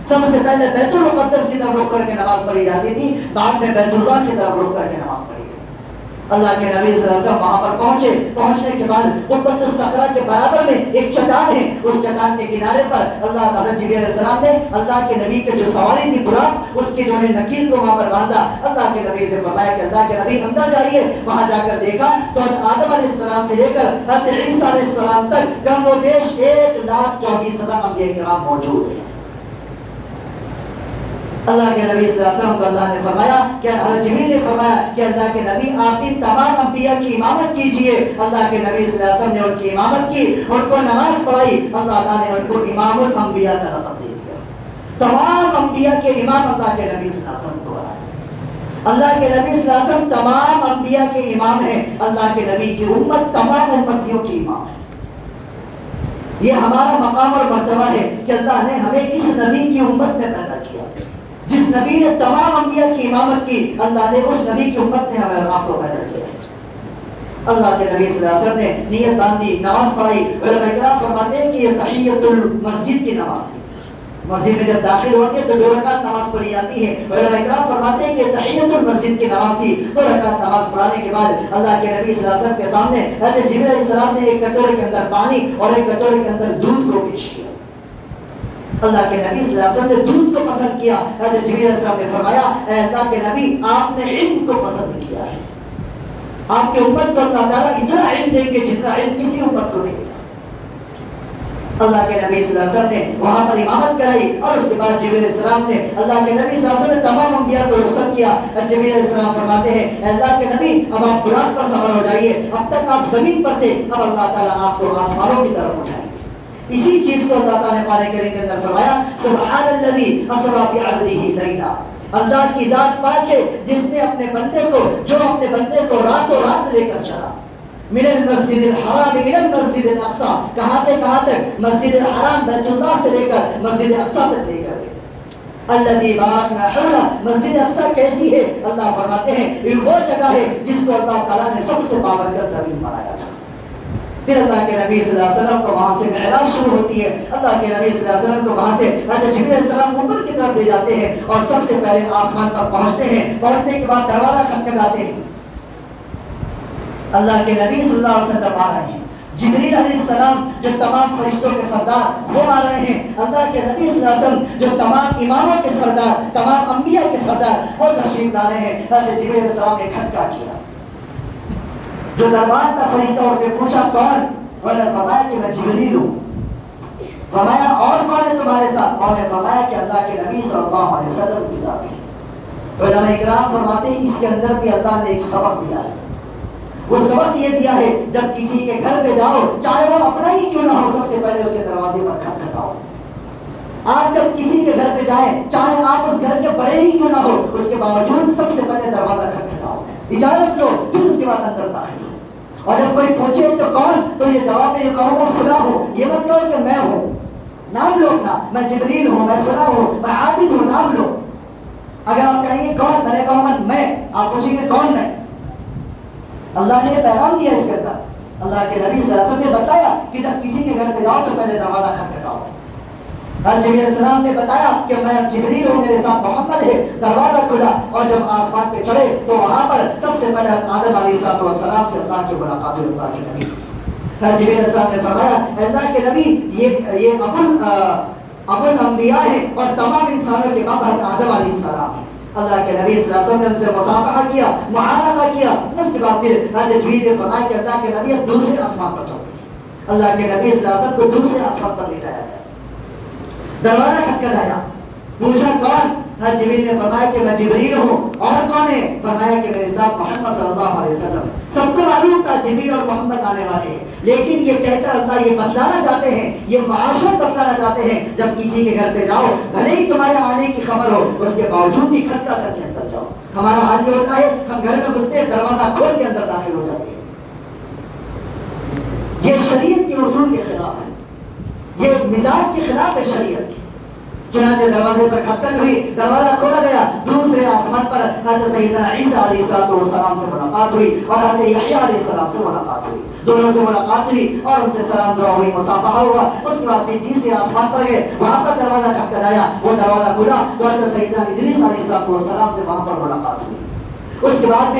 سب سے پہلے بیت المقدس کی طرف رخ کر کے نماز پڑھی جاتی تھی، بعد میں بیت اللہ کی طرف رخ کر کے نماز پڑھی گئی۔ اللہ کے نبی صلی اللہ علیہ وسلم وہاں پر پہنچے، پہنچنے کے بعد قبۃ الصخرہ کے برابر میں ایک چٹان ہے، اس چٹان کے کنارے پر اللہ تعالیٰ جبرائیل علیہ السلام نے اللہ کے نبی کے جو سواری تھی براق، اس کے جو ہے نکیل کو وہاں پر باندھا۔ اللہ کے نبی سے فرمایا کہ اللہ کے نبی اندر جائیے۔ وہاں جا کر دیکھا تو آدم علیہ السلام سے لے کر حضرت عیسیٰ علیہ السلام تک کم و بیش 1,24,000 انبیاء کرام موجود ہیں۔ اللہ کے نبی صلی اللہ علیہ وسلم کو اللہ نے فرمایا کہ حضرت جبریل نے فرمایا کہ اللہ کے نبی آپ ان تمام انبیاء کی امامت کیجئے۔ اللہ کے نبی صلی اللہ علیہ وسلم نے ان کی امامت کی، ان کو نماز پڑھائی، اللہ تعالیٰ نے ان کو امام الانبیاء کا لقب دے دیا۔ تمام انبیاء کے امام اللہ کے نبی صلی اللہ علیہ وسلم کو بنایا۔ اللہ کے نبی صلی اللہ علیہ وسلم تمام انبیاء کے امام ہیں، اللہ کے نبی کی امت تمام امتیوں کی امام ہے۔ یہ ہمارا مقام اور مرتبہ ہے کہ اللہ نے ہمیں اس نبی کی امت میں پیدا کیا۔ جس نبی نے تمام انبیاء کی امامت کی، اللہ نے اس نبی کی امت نے ہمیں آپ کو پیدا کیا ہے۔ اللہ کے نبی صلی اللہ علیہ وسلم نے نیت باندھی، نماز پڑھائی۔ علماء کرام فرماتے ہیں کہ یہ تحیۃ المسجد کی نماز تھی۔ مسجد میں جب داخل ہوتے تو 2 رکعت نماز پڑھی جاتی ہے۔ علماء کرام فرماتے ہیں کہ تحیۃ المسجد کی نماز تھی۔ 2 رکعت نماز پڑھانے کے بعد اللہ کے نبی صلی اللہ علیہ وسلم کے سامنے حضرت جبرائیل علیہ السلام نے ایک کٹورے کے اندر پانی اور ایک کٹورے کے اندر دودھ کو پیش کیا۔ اللہ کے نبی صلی اللہ علیہ وسلم نے دودھ کو پسند کیا۔ حضرت جبرائیل علیہ السلام نے فرمایا، اے اللہ کے نبی آپ نے علم کو پسند کیا ہے، آپ کی امت کو اللہ تعالیٰ اتنا علم دیں گے جتنا علم کسی امت کو نہیں ملا۔ اللہ کے نبی صلی اللہ علیہ وسلم نے وہاں پر امامت کرائی، اور اس کے بعد جبرائیل علیہ السلام نے اللہ کے نبی صلی اللہ علیہ وسلم نے تمام انبیاء کو رخصت کیا۔ جبرائیل علیہ السلام فرماتے ہیں، اے اللہ کے نبی اب آپ براق پر سوار ہو جائیے، اب تک آپ زمین پر تھے، اب اللہ تعالیٰ آپ کو آسمانوں کی طرف اٹھائیں گے۔ اسی چیز کو اللہ تعالیٰ نے قرآن کریم کے اندر فرمایا، سبحان الذی اسری بعبدہ لیلا، اللہ کی ذات پاک ہے جس نے اپنے بندے کو، جو اپنے بندے کو راتوں رات لے کر چلا، من المسجد الحرام الى المسجد الاقصی، کہاں سے کہاں تک؟ مسجد الحرام بیت اللہ سے لے کر مسجد اقصی تک لے کر گئے۔ الذی بارکنا حولہ، مسجد اقصی کیسی ہے؟ اللہ فرماتے ہیں یہ وہ جگہ ہے جس کو اللہ تعالیٰ نے سب سے بابرکت زمین بنایا تھا۔ پھر اللہ کے نبی صلی اللہ علیہ وسلم کو وہاں سے معراج شروع ہوتی ہے۔ اللہ کے نبی صلی اللہ علیہ وسلم کو وہاں سے حضرت جبرائیل علیہ السلام اوپر کی طرف لے جاتے ہیں، اور سب سے پہلے آسمان پر پہنچتے ہیں۔ پہنچنے کے بعد دروازہ کھٹکھٹاتے ہیں، اللہ کے نبی صلی اللہ علیہ وسلم آ رہے ہیں۔ جبرائیل علیہ السلام جو تمام فرشتوں کے سردار وہ آ رہے ہیں۔ اللہ کے نبی صلی اللہ علیہ وسلم جو تمام اماموں کے سردار، تمام انبیاء کے سردار وہ تشریف لا رہے ہیں۔ حضرت جبرائیل علیہ السلام نے کھٹکا کیا، جو دربار تھا فرشتہ اس نے پوچھا کون؟ انہوں نے فرمایا کہ میں جبرائیل ہوں۔ فرمایا اور کون ہے تمہارے ساتھ؟ انہوں نے فرمایا کہ اللہ کے نبی صلی اللہ علیہ وسلم کی ذات ہے۔ علماء کرام فرماتے ہیں اس کے اندر بھی اللہ نے ایک سبق دیا ہے۔ وہ سبق یہ دیا ہے جب کسی کے گھر پہ جاؤ، چاہے وہ اپنا ہی کیوں نہ ہو، سب سے پہلے اس کے دروازے پر کھٹکھٹاؤ۔ آپ جب کسی کے گھر پہ جائیں، چاہے آپ اس گھر کے بڑے ہی کیوں نہ ہو، اس کے باوجود سب سے پہلے دروازہ کھٹکھٹاؤ، اجازت لو، پھر اس کے بعد اندر داخل ہو۔ اور جب کوئی پوچھے تو کون، تو یہ جواب میں یہ کہوں گا فلاں ہوں، یہ مت کہو کہ میں ہوں، نام لو اپنا، میں جبرائیل ہوں، میں فلاں ہوں، میں عابد ہوں، نام لو۔ اگر آپ کہیں گے کون، میں نے کہوں گا میں، آپ پوچھیں گے کون میں؟ اللہ نے یہ پیغام دیا اس کے اندر۔ اللہ کے نبی صلی اللہ علیہ وسلم نے بتایا کہ جب کسی کے گھر پہ جاؤ تو پہلے دروازہ کھٹکھٹاؤ۔ جبرائیل علیہ السلام نے بتایا کہ میں جبرائیل ہوں، میرے ساتھ محمد ہے، دروازہ کھلا، اور جب آسمان پہ چڑھے تو وہاں پر سب سے پہلے آدم علیہ السلام سے اللہ کی ملاقات ہوئی۔ اللہ کے نبی جبرائیل علیہ السلام نے فرمایا اللہ کے نبی یہ ابو الانبیاء ہیں اور تمام انسانوں کے باپ حضرت آدم علیہ السلام ہیں. اللہ کے نبی صلی اللہ علیہ وسلم نے ان سے مصافحہ کیا، معانقہ کیا. اس کے بعد پھر حضرت جبریل نے فرمایا کہ اللہ کے نبی اب دوسرے آسمان پر چلتے ہیں. اللہ کے نبی صلی اللہ علیہ وسلم کو دوسرے آسمان پر لے جایا گیا. دروازہ کھٹکھٹایا، پوچھا کون؟ حضرت جبریل نے فرمایا کہ میں جبریل ہوں. اور کون ہے؟ فرمایا کہ میرے ساتھ محمد صلی اللہ علیہ وسلم. سب کو معلوم تھا جبریل اور محمد آنے والے ہیں، لیکن یہ کہہ کر اللہ یہ بتلانا چاہتے ہیں، یہ معاشرت بتلانا چاہتے ہیں جب کسی کے گھر پہ جاؤ بھلے ہی تمہارے آنے کی خبر ہو اس کے باوجود بھی کھٹکا کر کے اندر جاؤ. ہمارا حال یہ ہوتا ہے ہم گھر میں گھستے ہیں دروازہ کھول کے اندر داخل ہو جاتے ہیں. یہ شریعت کے اصول کے خلاف ہے، یہ مزاج کے خلاف ہے شریعت کے. چنانچہ دروازے پر کھٹکن ہوئی، دروازہ کھولا گیا. دوسرے آسمان پر حضرت سیدنا عیسیٰ علیہ السلام سے ملاقات ہوئی اور حضرت یحییٰ علیہ السلام سے ملاقات ہوئی. دونوں سے ملاقات ہوئی اور ان سے سلام دعا ہوئی، مصافحہ ہوا. اس کے بعد پھر تیسرے آسمان پر گئے، وہاں پر دروازہ کھٹکھٹایا. وہ دروازہ کھلا تو حضرت سیدنا ادریس علیہ السلام سے وہاں پر ملاقات ہوئی. اس کے بعد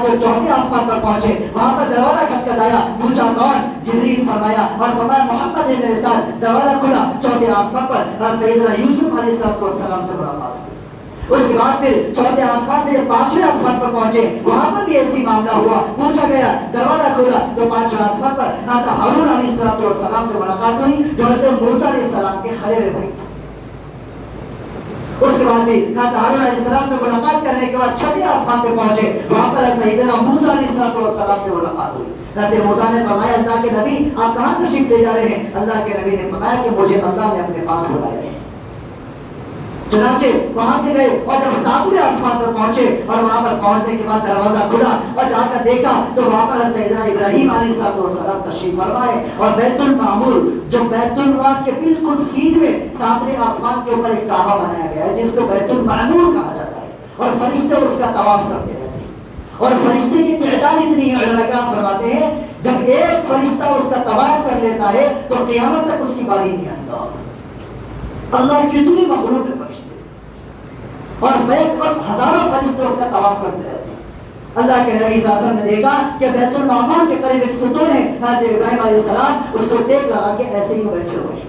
جب چوتھے آسمان پر پہنچے وہاں پر دروازہ کھٹکھٹایا. پوچھا کون؟ جبریل. فرمایا اور فرمایا محمد ہے میرے ساتھ. دروازہ کھلا، چوتھے آسمان پر سیدنا یوسف علیہ السلام سے ملاقات ہوئی. اس کے بعد پھر چوتھے آسمان سے پانچویں آسمان پر پہنچے، وہاں پر بھی ایسی معاملہ ہوا. پوچھا گیا، دروازہ کھلا تو پانچویں آسمان پر حضرت ہارون علیہ السلام سے ملاقات ہوئی جو حضرت موسیٰ علیہ السلام کے خلیل بھائی تھے. اس کے بعد بھی حضرت ہارون علیہ السلام سے ملاقات کرنے کے بعد چھٹے آسمان پہ پہنچے، وہاں پر سیدنا موسیٰ علیہ السلام سے ملاقات ہوئی. حضرت موسیٰ نے فرمایا اللہ کے نبی آپ کہاں تشریف لے جا رہے ہیں؟ اللہ کے نبی نے فرمایا کہ مجھے اللہ نے اپنے پاس بلایا ہے. چنانچہ وہاں سے گئے اور جب ساتویں آسمان پر پہنچے اور وہاں پر پہنچنے کے بعد دروازہ کھلا اور جا کر دیکھا تو وہاں پر سیدنا ابراہیم علیہ السلام تشریف فرمائے اور بیت المعمور جو بیت اللہ کے بالکل سیدھ میں ساتویں آسمان کے اوپر ایک کعبہ بنایا گیا ہے جس کو بیت المعمور کہا جاتا ہے اور فرشتے اس کا طواف کرتے رہتے ہیں. اور فرشتے کی تعداد اتنی ہے، علماء کرام فرماتے ہیں جب ایک فرشتہ اس کا طواف کر لیتا ہے تو قیامت تک اس کی باری نہیں آتی طواف. اللہ کی اتنی مخلوق ہے فرشتے اور بیت وقت ہزاروں فرشتے اس کا طواف کرتے رہتے ہیں. اللہ کے نبی صلی اللہ علیہ وسلم نے دیکھا کہ بیت المعمور کے قریب ایک ستون ہے، حضرت ابراہیم علیہ السلام اس کو ٹیک لگا کے ایسے ہی بیٹھے ہوئے ہیں.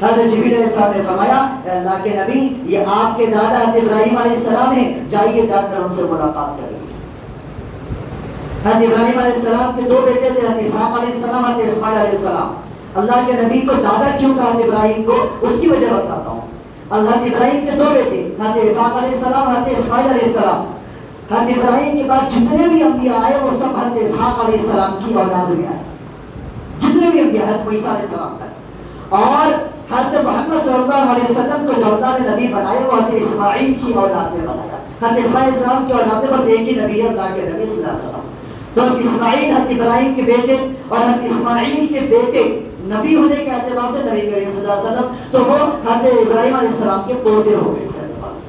حضرت جبریل علیہ السلام نے فرمایا اے اللہ کے نبی یہ آپ کے دادا حضرت ابراہیم علیہ السلام ہیں، جائیے جا کر ان سے ملاقات کریے. حضرت ابراہیم علیہ السلام کے دو بیٹے تھے، حضرت اسحاق علیہ السلام، حضرت اسماعیل علیہ السلام. اللہ کے نبی کو دادا کیوں کہا حضرت ابراہیم کو اس کی وجہ بتاتا ہوں. حضرت ابراہیم کے دو بیٹے حضرت اسحاق علیہ السلام، حضرت اسماعیل علیہ السلام. حضرت ابراہیم کے بعد جتنے بھی انبیاء آئے وہ سب حضرت اسحاق علیہ السلام کی اولاد میں آئے، جتنے بھی انبیاء حضرت عیسیٰ علیہ السلام تک. اور حضرت محمد صلی اللہ علیہ وسلم کو جو اللہ نے نبی بنائے وہ حضرت اسماعیل کی اولاد میں بنایا. حضرت اسماعیل علیہ السلام کی اولاد میں بس ایک ہی نبی ہے اللہ کے نبی صلی اللہ علیہ وسلم. تو حضرت اسماعیل حضرت ابراہیم کے بیٹے اور حضرت اسماعیل کے بیٹے نبی ہونے کے اعتبار سے نبی کریم صلی اللہ علیہ وسلم تو وہ حضرت ابراہیم علیہ السلام کے پوتے ہو گئے اس اعتبار سے.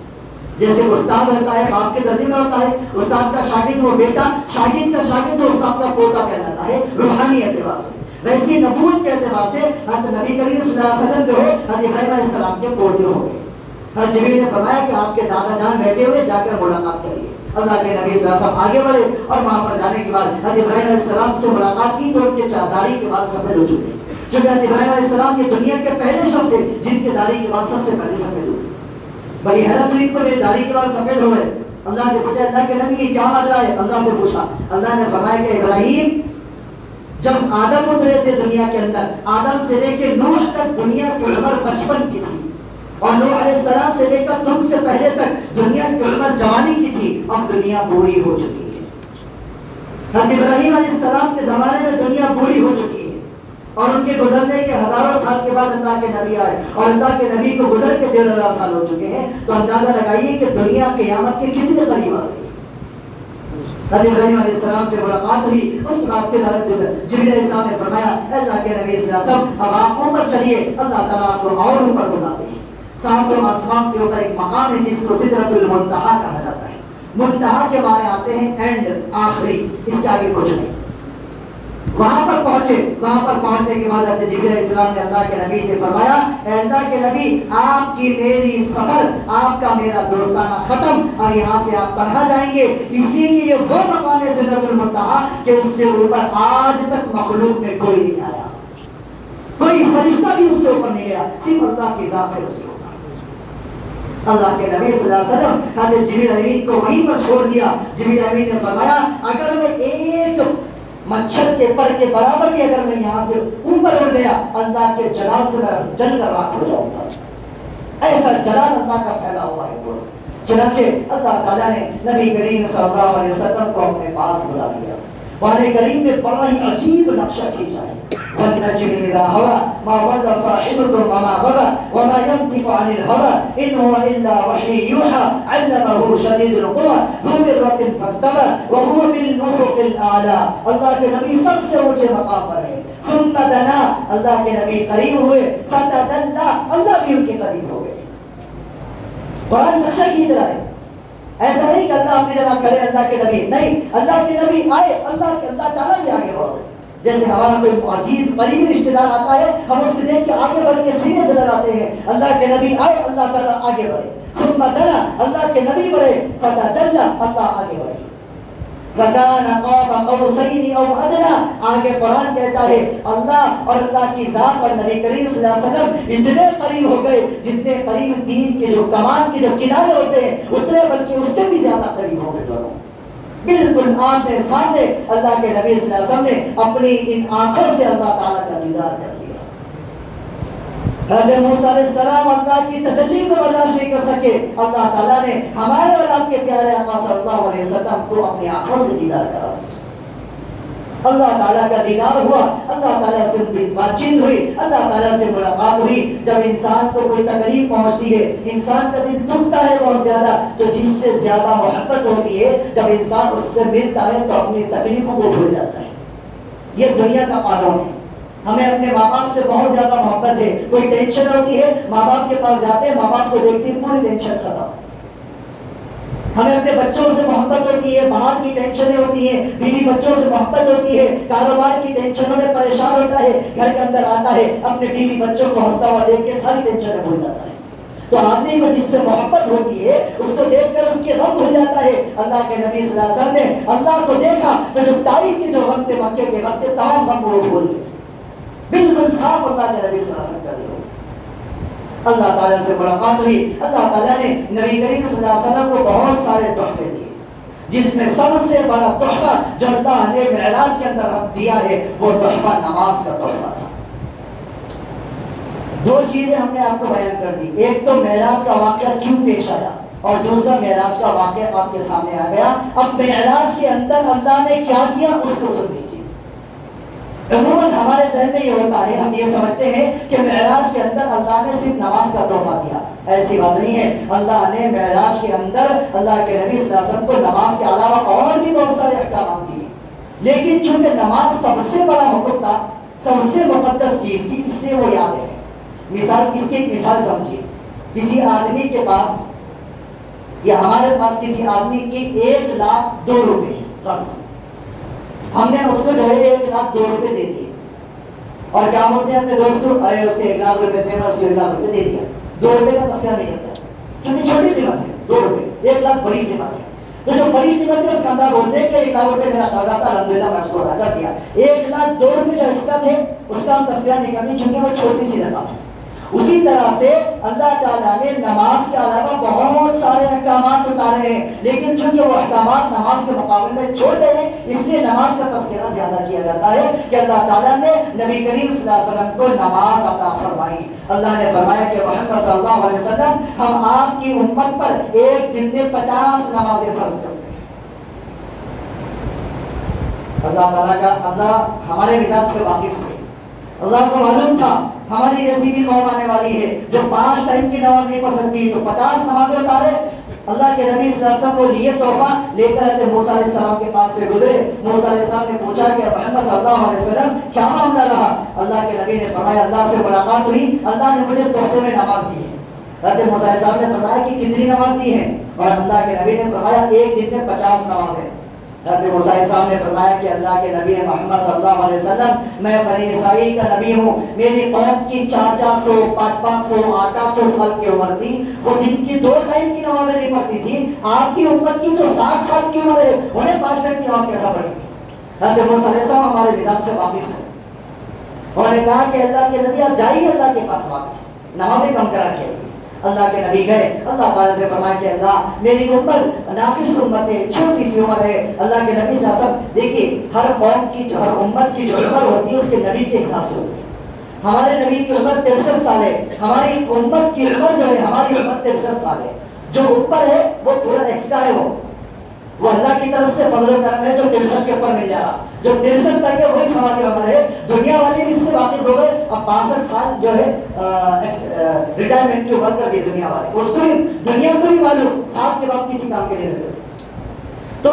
جیسے استاد ہوتا ہے باپ کے درجے میں ہوتا ہے، استاد کا شاگرد وہ بیٹا، شاگرد کا شاگرد استاد کا پوتا کہلاتا ہے روحانی اعتبار سے. ویسی نبوت کے اعتبار سے حضرت نبی کریم صلی اللہ علیہ وسلم جو ہے حضرت ابراہیم علیہ السلام کے پوتے ہو گئے. حضرت جبریل نے فرمایا کہ آپ کے دادا جان بیٹھے ہوئے جا کر ملاقات کریے. اللہ کے نبی صلی اللہ علیہ وسلم آگے بڑھے اور وہاں پر جانے کے بعد حضرت ابراہیم علیہ السلام سے ملاقات کی تو ان کے داڑھی کے بال سفید ہو چکے. چونکہ حضرت ابراہیم علیہ السلام یہ دنیا کے پہلے شخص ہیں جن کے داڑھی کے بال سب سے پہلے سفید ہوئے. بڑی حیرت ہوئی پر میری داڑھی کے بال سفید ہو گئے. اللہ سے پوچھا اللہ کے نبی یہ کیا ماجرا ہے؟ اللہ سے پوچھا. اللہ نے فرمایا کہ ابراہیم جب آدم اترے تھے دنیا کے اندر، آدم سے لے کے نوح تک دنیا کی عمر 55 کی تھی اور نوح علیہ السلام سے لے کر تم سے پہلے تک دنیا کی عمر جوانی کی تھی. اب دنیا بوڑھی ہو چکی ہے. حضرت ابراہیم علیہ السلام کے زمانے میں دنیا بوڑھی ہو چکی ہے اور ان کے گزرنے کے ہزاروں سال کے بعد اللہ کے نبی آئے اور اللہ کے نبی کو گزر کے 1,500 سال ہو چکے ہیں. تو اندازہ لگائیے کہ دنیا قیامت کے کتنے قریب آ گئی. حضرت ابراہیم علیہ السلام سے ملاقات ہوئی. اس کے بعد پھر حضرت جبریل علیہ السلام نے فرمایا اللہ کے نبی صلی اللہ علیہ وسلم اب آپ اوپر چلیے، اللہ تعالیٰ آپ کو اور اوپر بلاتے ہیں. ساتوں آسمان سے اوپر ایک مقام ہے جس کو سدرۃ المنتہا کہا جاتا ہے. منتہا کے معنی آتے ہیں اینڈ، آخری، اس کے آگے کچھ نہیں. وہاں پر پہنچے، وہاں پر پہنچنے کے بعد حضرت جبریل علیہ السلام نے اللہ کے نبی سے فرمایا اے اللہ کے نبی آپ کی میری سفر، آپ کا میرا دوستانہ ختم اور یہاں سے آپ تنہا جائیں گے، اس لیے کہ یہ وہ مقام ہے سدرۃ المنتہا کہ اس سے اوپر آج تک مخلوق میں کوئی نہیں آیا. کوئی فرشتہ بھی اس سے اوپر نہیں گیا، صرف اللہ کی ذات ہے اس کے اوپر۔ اللہ کے نبی صلی اللہ علیہ وسلم حضرت جبریل امین کو وہیں پر چھوڑ دیا۔ جبریل امین نے فرمایا اگر میں ایک مچھر کے پر کے برابر بھی اگر میں یہاں سے اوپر اڑ گیا، اللہ کے جلال سے میں جل کر راکھ ہو جاؤں گا۔ ایسا جلال اللہ کا پھیلا ہوا ہے پورا۔ چنانچہ اللہ تعالیٰ نے نبی کریم صلی اللہ علیہ وسلم کو اپنے پاس بلا لیا۔ قرآن کریم میں بڑا ہی عجیب نقشہ کھینچا ہے۔ وَالنَّجْمِ إِذَا هَوَىٰ مَا ضَلَّ صَاحِبُكُمْ وَمَا غَوَىٰ وَمَا يَنطِقُ عَنِ الْهَوَىٰ إِنْ هُوَ إِلَّا وَحْيٌ يُوحَىٰ عَلَّمَهُ شَدِيدُ الْقُوَىٰ ذُو مِرَّةٍ فَاسْتَوَىٰ وَهُوَ بِالْأُفُقِ الْأَعْلَىٰ۔ اللہ کے نبی سب سے اونچے مقام پر ہے۔ ثُمَّ دَنَا، اللہ کے نبی قریب ہوئے، فَتَدَلَّىٰ، اللہ بھی ان کے قریب ہو گئے۔ قرآن نقشہ کھینچ رہا ہے، ایسا نہیں کہ اللہ اپنی جگہ کھڑے اللہ کے نبی، نہیں، اللہ کے نبی آئے، اللہ تعالیٰ بھی آگے بڑھ گئے۔ جیسے ہمارا کوئی عزیز قریبی رشتہ دار آتا ہے، ہم اس کو دیکھ کے آگے بڑھ کے سینے سے لگاتے ہیں۔ اللہ کے نبی آئے، اللہ تعالیٰ آگے بڑھے۔ ثم دنا، اللہ کے نبی بڑھے، فتدلّا، اللہ آگے بڑھے۔ فَكَانَ قَابَ قَوْسَيْنِ أَوْ أَدْنَىٰ، آگے قرآن کہتا ہے اللہ اور اللہ کی ذات اور نبی کریم صلی اللہ علیہ وسلم اتنے قریب ہو گئے جتنے قریب تین کے جو کمان کے جو کنارے ہوتے ہیں اتنے، بلکہ اس سے بھی زیادہ قریب ہو گئے دونوں، بالکل آمنے سامنے۔ اللہ کے نبی صلی اللہ علیہ وسلم نے اپنی ان آنکھوں سے اللہ تعالیٰ کا دیدار کر لیا۔ حضرت موسیٰ علیہ السلام اللہ کی تجلی کو برداشت نہیں کر سکے، اللہ تعالیٰ نے ہمارے اور آپ کے پیارے آقا صلی اللہ علیہ وسلم کو اپنی آنکھوں سے دیدار کرا۔ اللہ تعالیٰ کا دیدار ہوا، اللہ تعالیٰ سے بات چیت ہوئی، اللہ تعالیٰ سے ملاقات ہوئی۔ جب انسان کو کوئی تکلیف پہنچتی ہے، انسان کا دل دکھتا ہے بہت زیادہ، تو جس سے زیادہ محبت ہوتی ہے، جب انسان اس سے ملتا ہے تو اپنی تکلیفوں کو بھول جاتا ہے۔ یہ دنیا کا قانون ہے۔ ہمیں اپنے ماں باپ سے بہت زیادہ محبت ہے، کوئی ٹینشن ہوتی ہے ماں باپ کے پاس جاتے ہیں، ماں باپ کو دیکھتے ہیں پوری ٹینشن ختم۔ ہمیں اپنے بچوں سے محبت ہوتی ہے، باہر کی ٹینشنیں ہوتی ہیں، بیوی بچوں سے محبت ہوتی ہے، کاروبار کی ٹینشنوں میں پریشان ہوتا ہے، گھر کے اندر آتا ہے اپنے بیوی بچوں کو ہنستا ہوا دیکھ کے ساری ٹینشنیں بھول جاتا ہے۔ تو آدمی کو جس سے محبت ہوتی ہے اس کو دیکھ کر اس کے غم بھول جاتا ہے۔ اللہ کے نبی صلی اللہ علیہ وسلم نے اللہ کو دیکھا تو جو تاریخ کے جو غم تھے، مکے کے غم تھے، تمام غم وہ بھول گئے، بالکل صاف اللہ کے نبی صلی اللہ علیہ وسلم کا دل ہو گیا۔ اللہ تعالیٰ سے ملاقات ہوئی، اللہ تعالیٰ نے نبی کریم صلی اللہ علیہ وسلم کو بہت سارے تحفے دیے، جس میں سب سے بڑا تحفہ جو اللہ نے معراج کے اندر دیا ہے وہ تحفہ نماز کا تحفہ تھا۔ دو چیزیں ہم نے آپ کو بیان کر دی، ایک تو معراج کا واقعہ کیوں پیش آیا، اور دوسرا معراج کا واقعہ آپ کے سامنے آ گیا۔ اب معراج کے اندر اللہ نے کیا دیا اس کو سن لیجیے۔ عموماً ہمارے ذہن میں یہ ہوتا ہے، ہم یہ سمجھتے ہیں کہ معراج کے اندر اللہ نے صرف نماز کا تحفہ دیا، ایسی بات نہیں ہے۔ اللہ نے معراج کے اندر اللہ کے نبی صلی اللہ علیہ وسلم کو نماز کے علاوہ اور بھی بہت سارے احکامات دیے، لیکن چونکہ نماز سب سے بڑا حکم تھا، سب سے مقدس چیز تھی، اس لیے وہ یاد ہے۔ مثال، اس کی ایک مثال سمجھیے، کسی آدمی کے پاس یا ہمارے پاس کسی آدمی کی 1,02,000 روپے قرض، ہم نے اس کو جو ہے 1,02,000 روپے دے دیے، اور کیا بولتے ہیں اپنے دوست کو، ارے اس کے 1,00,000 روپے تھے، میں اس کو 1,00,000 روپے دے دیا۔ 2 روپے کا تذکرہ نہیں کرتا، چونکہ چھوٹی قیمت ہے 2 روپے، 1,00,000 بڑی قیمت ہے، تو جو بڑی قیمت ہے اس کا اندازہ بولتے ہیں کہ 1,00,000 روپے میرا قرضہ تھا، الحمدللہ میں اس کو ادا کر دیا۔ 1,02,000 روپے جو اس کا تھے اس کا ہم تذکرہ نہیں کرتے، چونکہ وہ چھوٹی سی رقم ہے۔ اسی طرح سے اللہ تعالیٰ نے نماز کے علاوہ بہت سارے احکامات اتارے ہیں، لیکن چونکہ وہ احکامات نماز کے مقابلے میں چھوٹے ہیں، اس لیے نماز کا تذکرہ زیادہ کیا جاتا ہے کہ اللہ تعالیٰ نے نبی کریم صلی اللہ علیہ وسلم کو نماز عطا فرمائی۔ اللہ نے فرمایا کہ محمد صلی اللہ علیہ وسلم، ہم آپ کی امت پر ایک دن میں 50 نمازیں فرض کرتے ہیں۔ اللہ تعالیٰ کا، اللہ ہمارے مزاج سے واقف تھے، اللہ کو معلوم تھا ہماری ایسی بھی قوم آنے والی ہے جو 5 ٹائم کی نماز نہیں پڑھ سکتی، تو 50 نمازیں اتارے۔ اللہ کے نبی صلی اللہ علیہ وسلم کو لیے تحفہ لے کر موسیٰ علیہ السلام کے پاس سے گزرے۔ موسیٰ علیہ السلام نے پوچھا کہ محمد صلی اللہ علیہ وسلم کیا معاملہ رہا؟ اللہ کے نبی نے فرمایا اللہ سے ملاقات ہوئی، اللہ نے مجھے تحفے میں نماز دی ہے۔ حضرت موسیٰ علیہ السلام نے فرمایا کہ کتنی نماز دی ہے؟ اور اللہ کے نبی نے فرمایا ایک دن میں 50 نمازیں۔ حضرت موسیٰ علیہ السلام نے فرمایا کہ اللہ کے نبی محمد صلی اللہ علیہ وسلم، میں بنی اسرائیل کا نبی ہوں، میری قوم کی 400 500 800 سال کی عمر تھی، وہ دن کی 2 ٹائم کی نمازیں نہیں پڑھتی تھی، آپ کی امت کی تو 60 سال کی عمر ہے، انہیں 5 ٹائم کی نماز کیسا پڑھیں گی؟ حضرت موسیٰ علیہ السلام ہمارے مزاج سے واقف تھے، انہوں نے کہا کہ اللہ کے نبی آپ جائیے اللہ کے پاس واپس، نمازیں کم کرا کے آئیے۔ اللہ کے نبی گئے، اللہ تعالیٰ سے فرمایا کہ اللہ میری امت ناقص امت ہے، چھوٹی سی عمر ہے۔ اللہ کے نبی صلی اللہ علیہ وسلم، دیکھیے ہر قوم کی ہر امت کی جو عمر ہوتی ہے اس کے نبی کے حساب سے ہوتی ہے۔ ہمارے نبی کی عمر 63 سال ہے، ہماری امت کی عمر جو ہے ہماری عمر 63 سال ہے۔ جو اوپر ہے وہ پورا ایکسٹرا ہے، وہ اللہ کی طرف سے فضل و کرم ہے جو 63 کے اوپر مل جا رہا، جو 63 تک ہے وہی ہماری عمر ہے۔ دنیا والے بھی اس سے واقف ہو گئے، اب 62 سال جو ہے ریٹائرمنٹ کی عمر کر دی دنیا والے، اس کو بھی دنیا کو بھی معلوم 60 کے بعد کسی کام کے لیے نہیں ہوتے۔ تو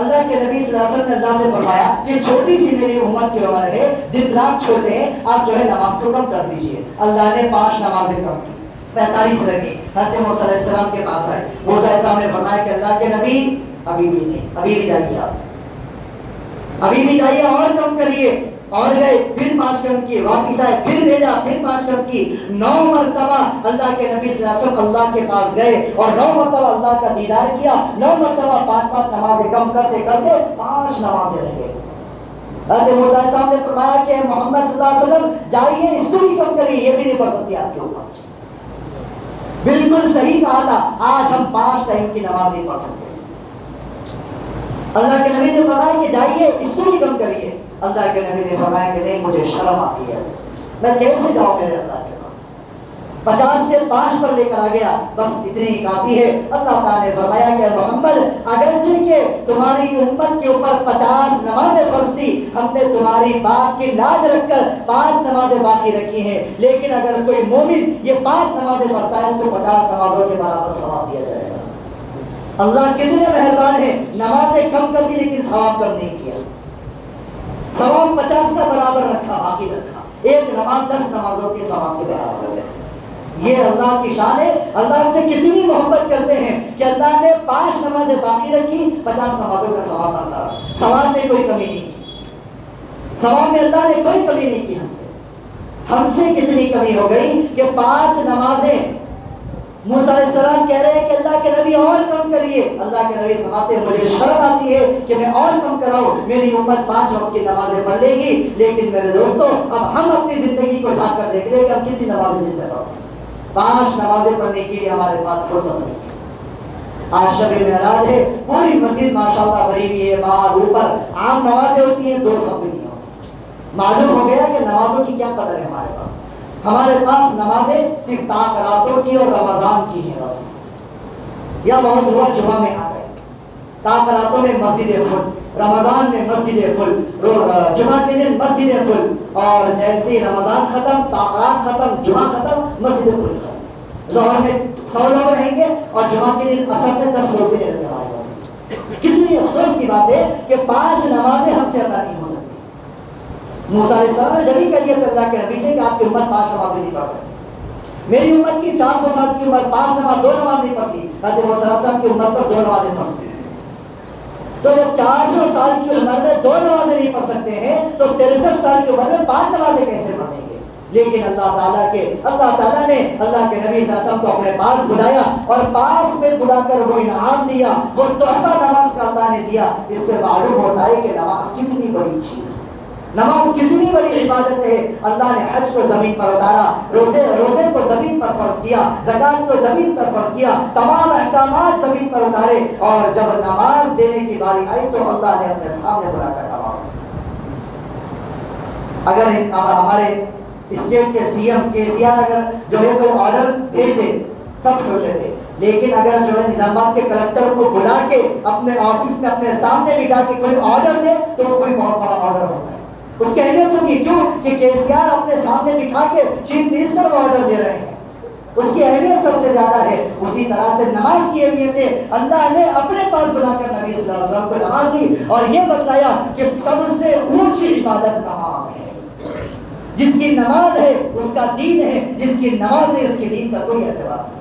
اللہ کے نبی صلی اللہ علیہ وسلم نے اللہ سے فرمایا کہ چھوٹی سی میری امت کی عمر ہے، دن رات چھوٹے ہیں، آپ جو ہے نماز کو کم کر دیجئے۔ اللہ نے 5 نمازیں کم کی، 45 رکھی۔ حضرت موسیٰ علیہ السلام کے پاس آئے، موسیٰ علیہ السلام نے فرمایا کہ اللہ کے نبی ابھی بھی نہیں، ابھی بھی جائیے، آپ ابھی بھی جائیے اور کم کریے۔ اور گئے، پھر 5 کم کیے، واپس آئے، پھر بھیجا، پھر 5 کم کی۔ 9 مرتبہ اللہ کے نبی صلی اللہ علیہ وسلم اللہ کے پاس گئے اور 9 مرتبہ اللہ کا دیدار کیا۔ 9 مرتبہ 5 نمازیں کم کرتے کرتے 5 نمازیں رہ گئی۔ حضرت موسیٰ علیہ السلام نے فرمایا کہ محمد صلی اللہ علیہ وسلم جائیے اس کو بھی کم کریے، یہ بھی نہیں پڑھ سکتی آپ کے اوپر۔ بالکل صحیح کہا تھا، آج ہم 5 ٹائم کی نماز نہیں پڑھ سکتے۔ اللہ کے نبی نے فرمایا کہ جائیے اس کو بھی کم کریے۔ اللہ کے نبی نے فرمایا کہ نہیں، مجھے شرم آتی ہے، میں کیسے جاؤں میرے اللہ کے پاس۔ 50 سے 5 پر لے کر آ گیا، بس اتنی ہی کافی ہے۔ اللہ تعالیٰ نے فرمایا کہ محمد اگرچہ کہ تمہاری امت کے اوپر 50 نمازیں فرض تھی، ہم نے تمہاری بات کی لاج رکھ کر 5 نمازیں باقی رکھی ہیں، لیکن اگر کوئی مومن یہ 5 نمازیں پڑھتا ہے اس کو 50 نمازوں کے برابر ثواب دیا جائے گا۔ اللہ کتنے مہربان ہے، نمازیں کم کر دی لیکن ثواب کم نہیں کیا، ثواب 50 کا برابر رکھا، باقی رکھا۔ ایک نماز 10 نمازوں کے ثواب کے برابر ہے۔ یہ اللہ کی شان ہے۔ اللہ ہم سے کتنی محبت کرتے ہیں کہ اللہ نے 5 نمازیں باقی رکھی، 50 نمازوں کا ثواب بنتا۔ ثواب میں کوئی کمی نہیں کی، ثواب میں اللہ نے کوئی کمی نہیں کی ہم سے۔ ہم سے کتنی کمی ہو گئی کہ 5 نمازیں موسیٰ علیہ السلام کہہ رہے ہیں کہ اللہ کے نبی اور کم کریے۔ اللہ کے نبی فرماتے ہیں مجھے شرم آتی ہے کہ میں اور کم کراؤں، میری امت 5 وقت کی نمازیں پڑھ لے گی، لیکن میرے دوستو اب ہم اپنی زندگی کو جھانک کر دیکھ لیں کہ ہم کتنی نمازیں دن میں پڑھتے ہیں۔ 5 نمازیں پڑھنے کے لیے ہمارے پاس فرصت نہیں ہے۔ آج شب معراج ہے، پوری مسجد ماشاءاللہ بھری ہوئی ہے، باہر اوپر عام نمازیں ہوتی ہیں، 2 صف بھی نہیں ہوتی۔ معلوم ہو گیا کہ نمازوں کی کیا قدر ہے ہمارے پاس۔ ہمارے پاس نمازیں صرف تاکراتوں کی اور رمضان کی ہیں بس، یا بہت ہوا جمعہ میں آ گئے، تاکراتوں میں مسجدیں فل، رمضان میں مسجدیں فل، جمعہ کے دن مسجدیں فل، اور جیسے رمضان ختم، تاکرات ختم، جمعہ ختم، مسجدیں پوری ختم۔ ظہر میں 100 لوگ رہیں گے اور جمعہ کے دن عصر میں 10 لوگ بھی نہیں رہتے ہمارے پاس۔ کتنی افسوس کی بات ہے کہ 5 نمازیں ہم سے ادا نہیں ہو سکتی۔ موسیٰ علیہ السلام نے جب ہی کہہ دیا کہ اللہ کے نبی سے کہ آپ کی امت 5 نمازیں نہیں پڑھ سکتی۔ میری امت کی 400 سال کی عمر 5 نماز 2 نماز نہیں پڑھتی، حضرت موسیٰ علیہ السلام کی امت پر 2 نمازیں فرض تھیں۔ تو جب 400 سال کی عمر میں 2 نمازیں نہیں پڑھ سکتے ہیں تو 63 سال کی عمر میں 5 نمازیں کیسے پڑھیں گے؟ لیکن اللہ تعالیٰ نے اللہ کے نبی صلی اللہ علیہ وسلم کو اپنے پاس بلایا اور پاس میں بلا کر وہ انعام دیا، وہ تحفہ نماز کا اللہ نے دیا۔ اس سے معلوم ہوتا ہے کہ نماز کتنی بڑی چیز ہے، نماز کتنی بڑی عبادت ہے۔ اللہ نے حج کو زمین پر اتارا، روزے کو زمین پر فرض کیا، زکات کو زمین پر فرض کیا، تمام احکامات زمین پر اتارے، اور جب نماز دینے کی باری آئی تو اللہ نے اپنے سامنے بلا کر نماز دی۔ اگر ہمارے اسٹیٹ کے سی ایم KCR اگر جو ہے کوئی آرڈر بھیج دے سب سن لیتے، لیکن اگر جو ہے نظام آباد کے کلکٹر کو بلا کے اپنے آفس میں اپنے سامنے بٹھا کے کوئی آرڈر دے تو وہ کوئی بہت بڑا آرڈر ہوتا ہے، اس کی اہمیت ہوتی ہے۔ کیوں کہ KCR اپنے سامنے بٹھا کے چیف منسٹر کو آرڈر دے رہے ہیں، اس کی اہمیت سب سے زیادہ ہے۔ اسی طرح سے نماز کی اہمیت ہے، اللہ نے اپنے پاس بلا کر نبی صلی اللہ علیہ وسلم کو نماز دی اور یہ بتلایا کہ سب سے اونچی عبادت نماز ہے۔ جس کی نماز ہے اس کا دین ہے، جس کی نماز ہے اس کے دین کا کوئی اعتبار نہیں۔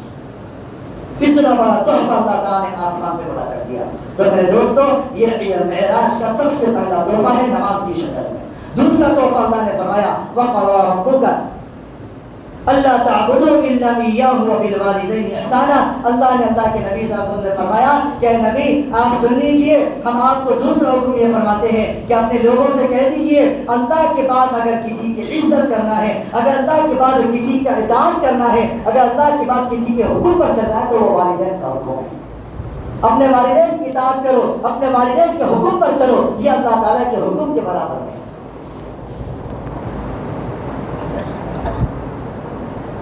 اتنا بڑا تحفہ اللہ تعالیٰ نے آسمان پہ بڑا کر دیا۔ تو میرے دوستو یہ معراج کا سب سے پہلا تحفہ ہے نماز کی شکل میں۔ دوسرا تحفہ اللہ نے فرمایا وَقَضَىٰ رَبُّكَ اللہ تعبدوا الا ایاہ وبالوالدین احسانا. اللہ نے اللہ کے نبی صلی اللہ علیہ وسلم سے فرمایا کہ اے نبی آپ سن لیجئے، ہم آپ کو دوسرا حکم یہ فرماتے ہیں کہ اپنے لوگوں سے کہہ دیجئے اللہ کے بعد اگر کسی کی عزت کرنا ہے، اگر اللہ کے بعد کسی کا اطاعت کرنا ہے، اگر اللہ کے بعد کسی کے حکم پر چلنا ہے تو وہ والدین کا حکم ہے. اپنے والدین کی اطاعت کرو، اپنے والدین کے حکم پر چلو، یہ اللہ تعالیٰ کے حکم کے برابر میں ہے.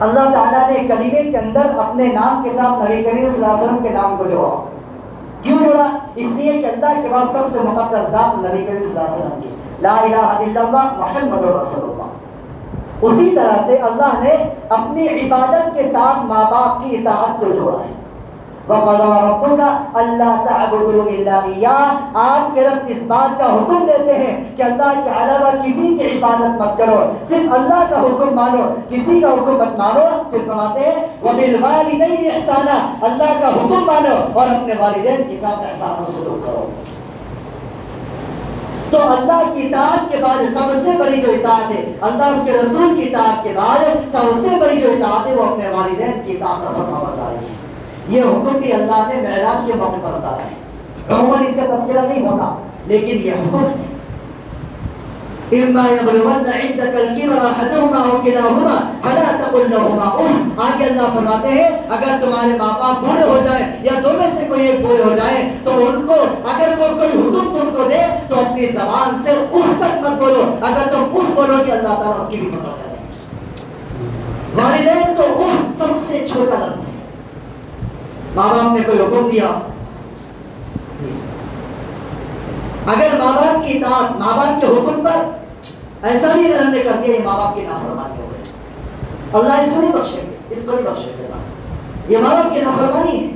اللہ تعالیٰ نے کلمے کے اندر اپنے نام کے ساتھ نبی کریم صلی اللہ علیہ وسلم کے نام کو جوڑا. کیوں جوڑا؟ اس لیے کہ اللہ کے بعد سب سے مقدس ذات نبی کریم صلی اللہ علیہ وسلم کی، لا الہ الا اللہ محمد رسول اللہ. اسی طرح سے اللہ نے اپنی عبادت کے ساتھ ماں باپ کی اطاعت کو جوڑا ہے. وَقَضَىٰ رَبُّكَ أَلَّا تَعْبُدُوا إِلَّا إِيَّاهُ. آپ کے رب اس بات کا حکم دیتے ہیں کہ اللہ کے علاوہ کسی کی عبادت مت کرو، صرف اللہ کا حکم مانو، کسی کا حکم مت مانو. پھر فرماتے ہیں وَبِالْوَالِدَيْنِ إِحْسَانًا. اللہ کا حکم مانو اور اپنے والدین کے ساتھ احسان و سلوک کرو. تو اللہ کی اطاعت کے بعد سب سے بڑی جو اطاعت ہے، اللہ اس کے رسول کی اطاعت کے بعد سب سے بڑی جو اطاعت ہے وہ اپنے والدین کی اطاعت اور فرمانبرداری ہے. یہ حکم بھی اللہ نے معراج کے موقع پر بتایا ہے. عموماً اس کا تذکرہ نہیں ہوتا لیکن یہ حکم ہے. اِمَّا يَبْلُغَنَّ عِندَكَ الْكِبَرَ أَحَدُهُمَا أَوْ كِلَاهُمَا فَلَا تَقُل لَّهُمَا أُفٍّ. آگے اللہ فرماتے ہیں اگر تمہارے ماں باپ بوڑھے ہو جائیں یا دو میں سے کوئی ایک بوڑھے ہو جائے تو ان کو اگر وہ کوئی حکم تم کو دے تو اپنی زبان سے اف تک مت بولو. اگر تم اف بولو گے اللہ تعالیٰ اس کی بھی پکڑ کرے. والدین تو اف سب سے چھوٹا لفظ ہے. ماں باپ نے کوئی حکم دیا، اگر ماں باپ کی اطاعت، ماں باپ کے حکم پر ایسا نہیں اگر ہم نے کر دیا یہ ماں باپ کی نافرمانی ہو گئی. اللہ اس کو نہیں بخشے گا، اس کو نہیں بخشے گا. یہ ماں باپ کی نافرمانی ہے.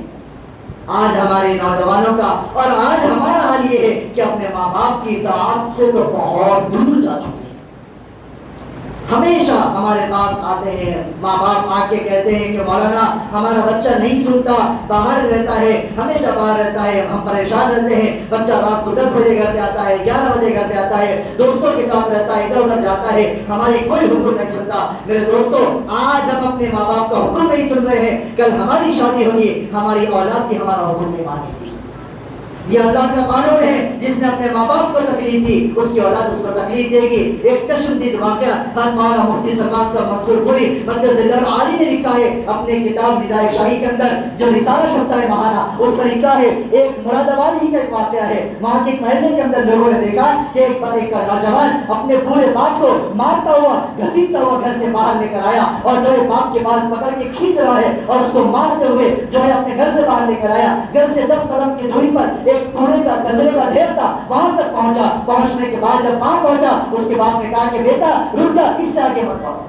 آج ہمارے نوجوانوں کا اور آج ہمارا حال یہ ہے کہ اپنے ماں باپ کی اطاعت سے تو بہت دور جا چکے ہیں. ہمیشہ ہمارے پاس آتے ہیں ماں باپ، آ کے کہتے ہیں کہ مولانا ہمارا بچہ نہیں سنتا، باہر رہتا ہے، ہمیشہ باہر رہتا ہے، ہم پریشان رہتے ہیں. بچہ رات کو 10 بجے گھر پہ آتا ہے، 11 بجے گھر پہ آتا ہے، دوستوں کے ساتھ رہتا ہے، ادھر ادھر جاتا ہے، ہماری کوئی حکم نہیں سنتا. میرے دوستوں آج ہم اپنے ماں باپ کا حکم نہیں سن رہے ہیں، کل ہماری شادی ہوگی، ہماری اولاد بھی ہمارا حکم نہیں مانے گی. یہ اللہ کا قانون ہے. جس نے اپنے ماں باپ کو تکلیف دی اس کی اولاد اس کو تکلیف دے گی. ایک تشدد واقعہ حضرت مولانا مفتی سلمان صاحب منصور پوری مدرسہ عالی نے لکھا ہے اپنے کتاب ندائے شاہی کے اندر، جو رسالہ چھپتا ہے ماہانہ، اس میں لکھا ہے ایک مراد آباد ہی کا ایک واقعہ ہے. وہاں کے ایک محلے کے اندر لوگوں نے دیکھا کہ ایک نوجوان اپنے بوڑھے باپ کو مارتا ہوا گھسیٹتا ہوا گھر سے باہر لے کر آیا اور جو ہے باپ کے بال پکڑ کے کھینچ رہا ہے اور اس کو مارتے ہوئے جو ہے اپنے گھر سے باہر لے کر آیا. گھر سے 10 قدم کی دوری پر ایک کوڑے کا کچرے کا ڈھیر تھا، وہاں تک پہنچا. پہنچنے کے بعد جب وہاں پہنچا اس کے باپ نے کہا کہ بیٹا رک جا، اس سے آگے مت بڑھو.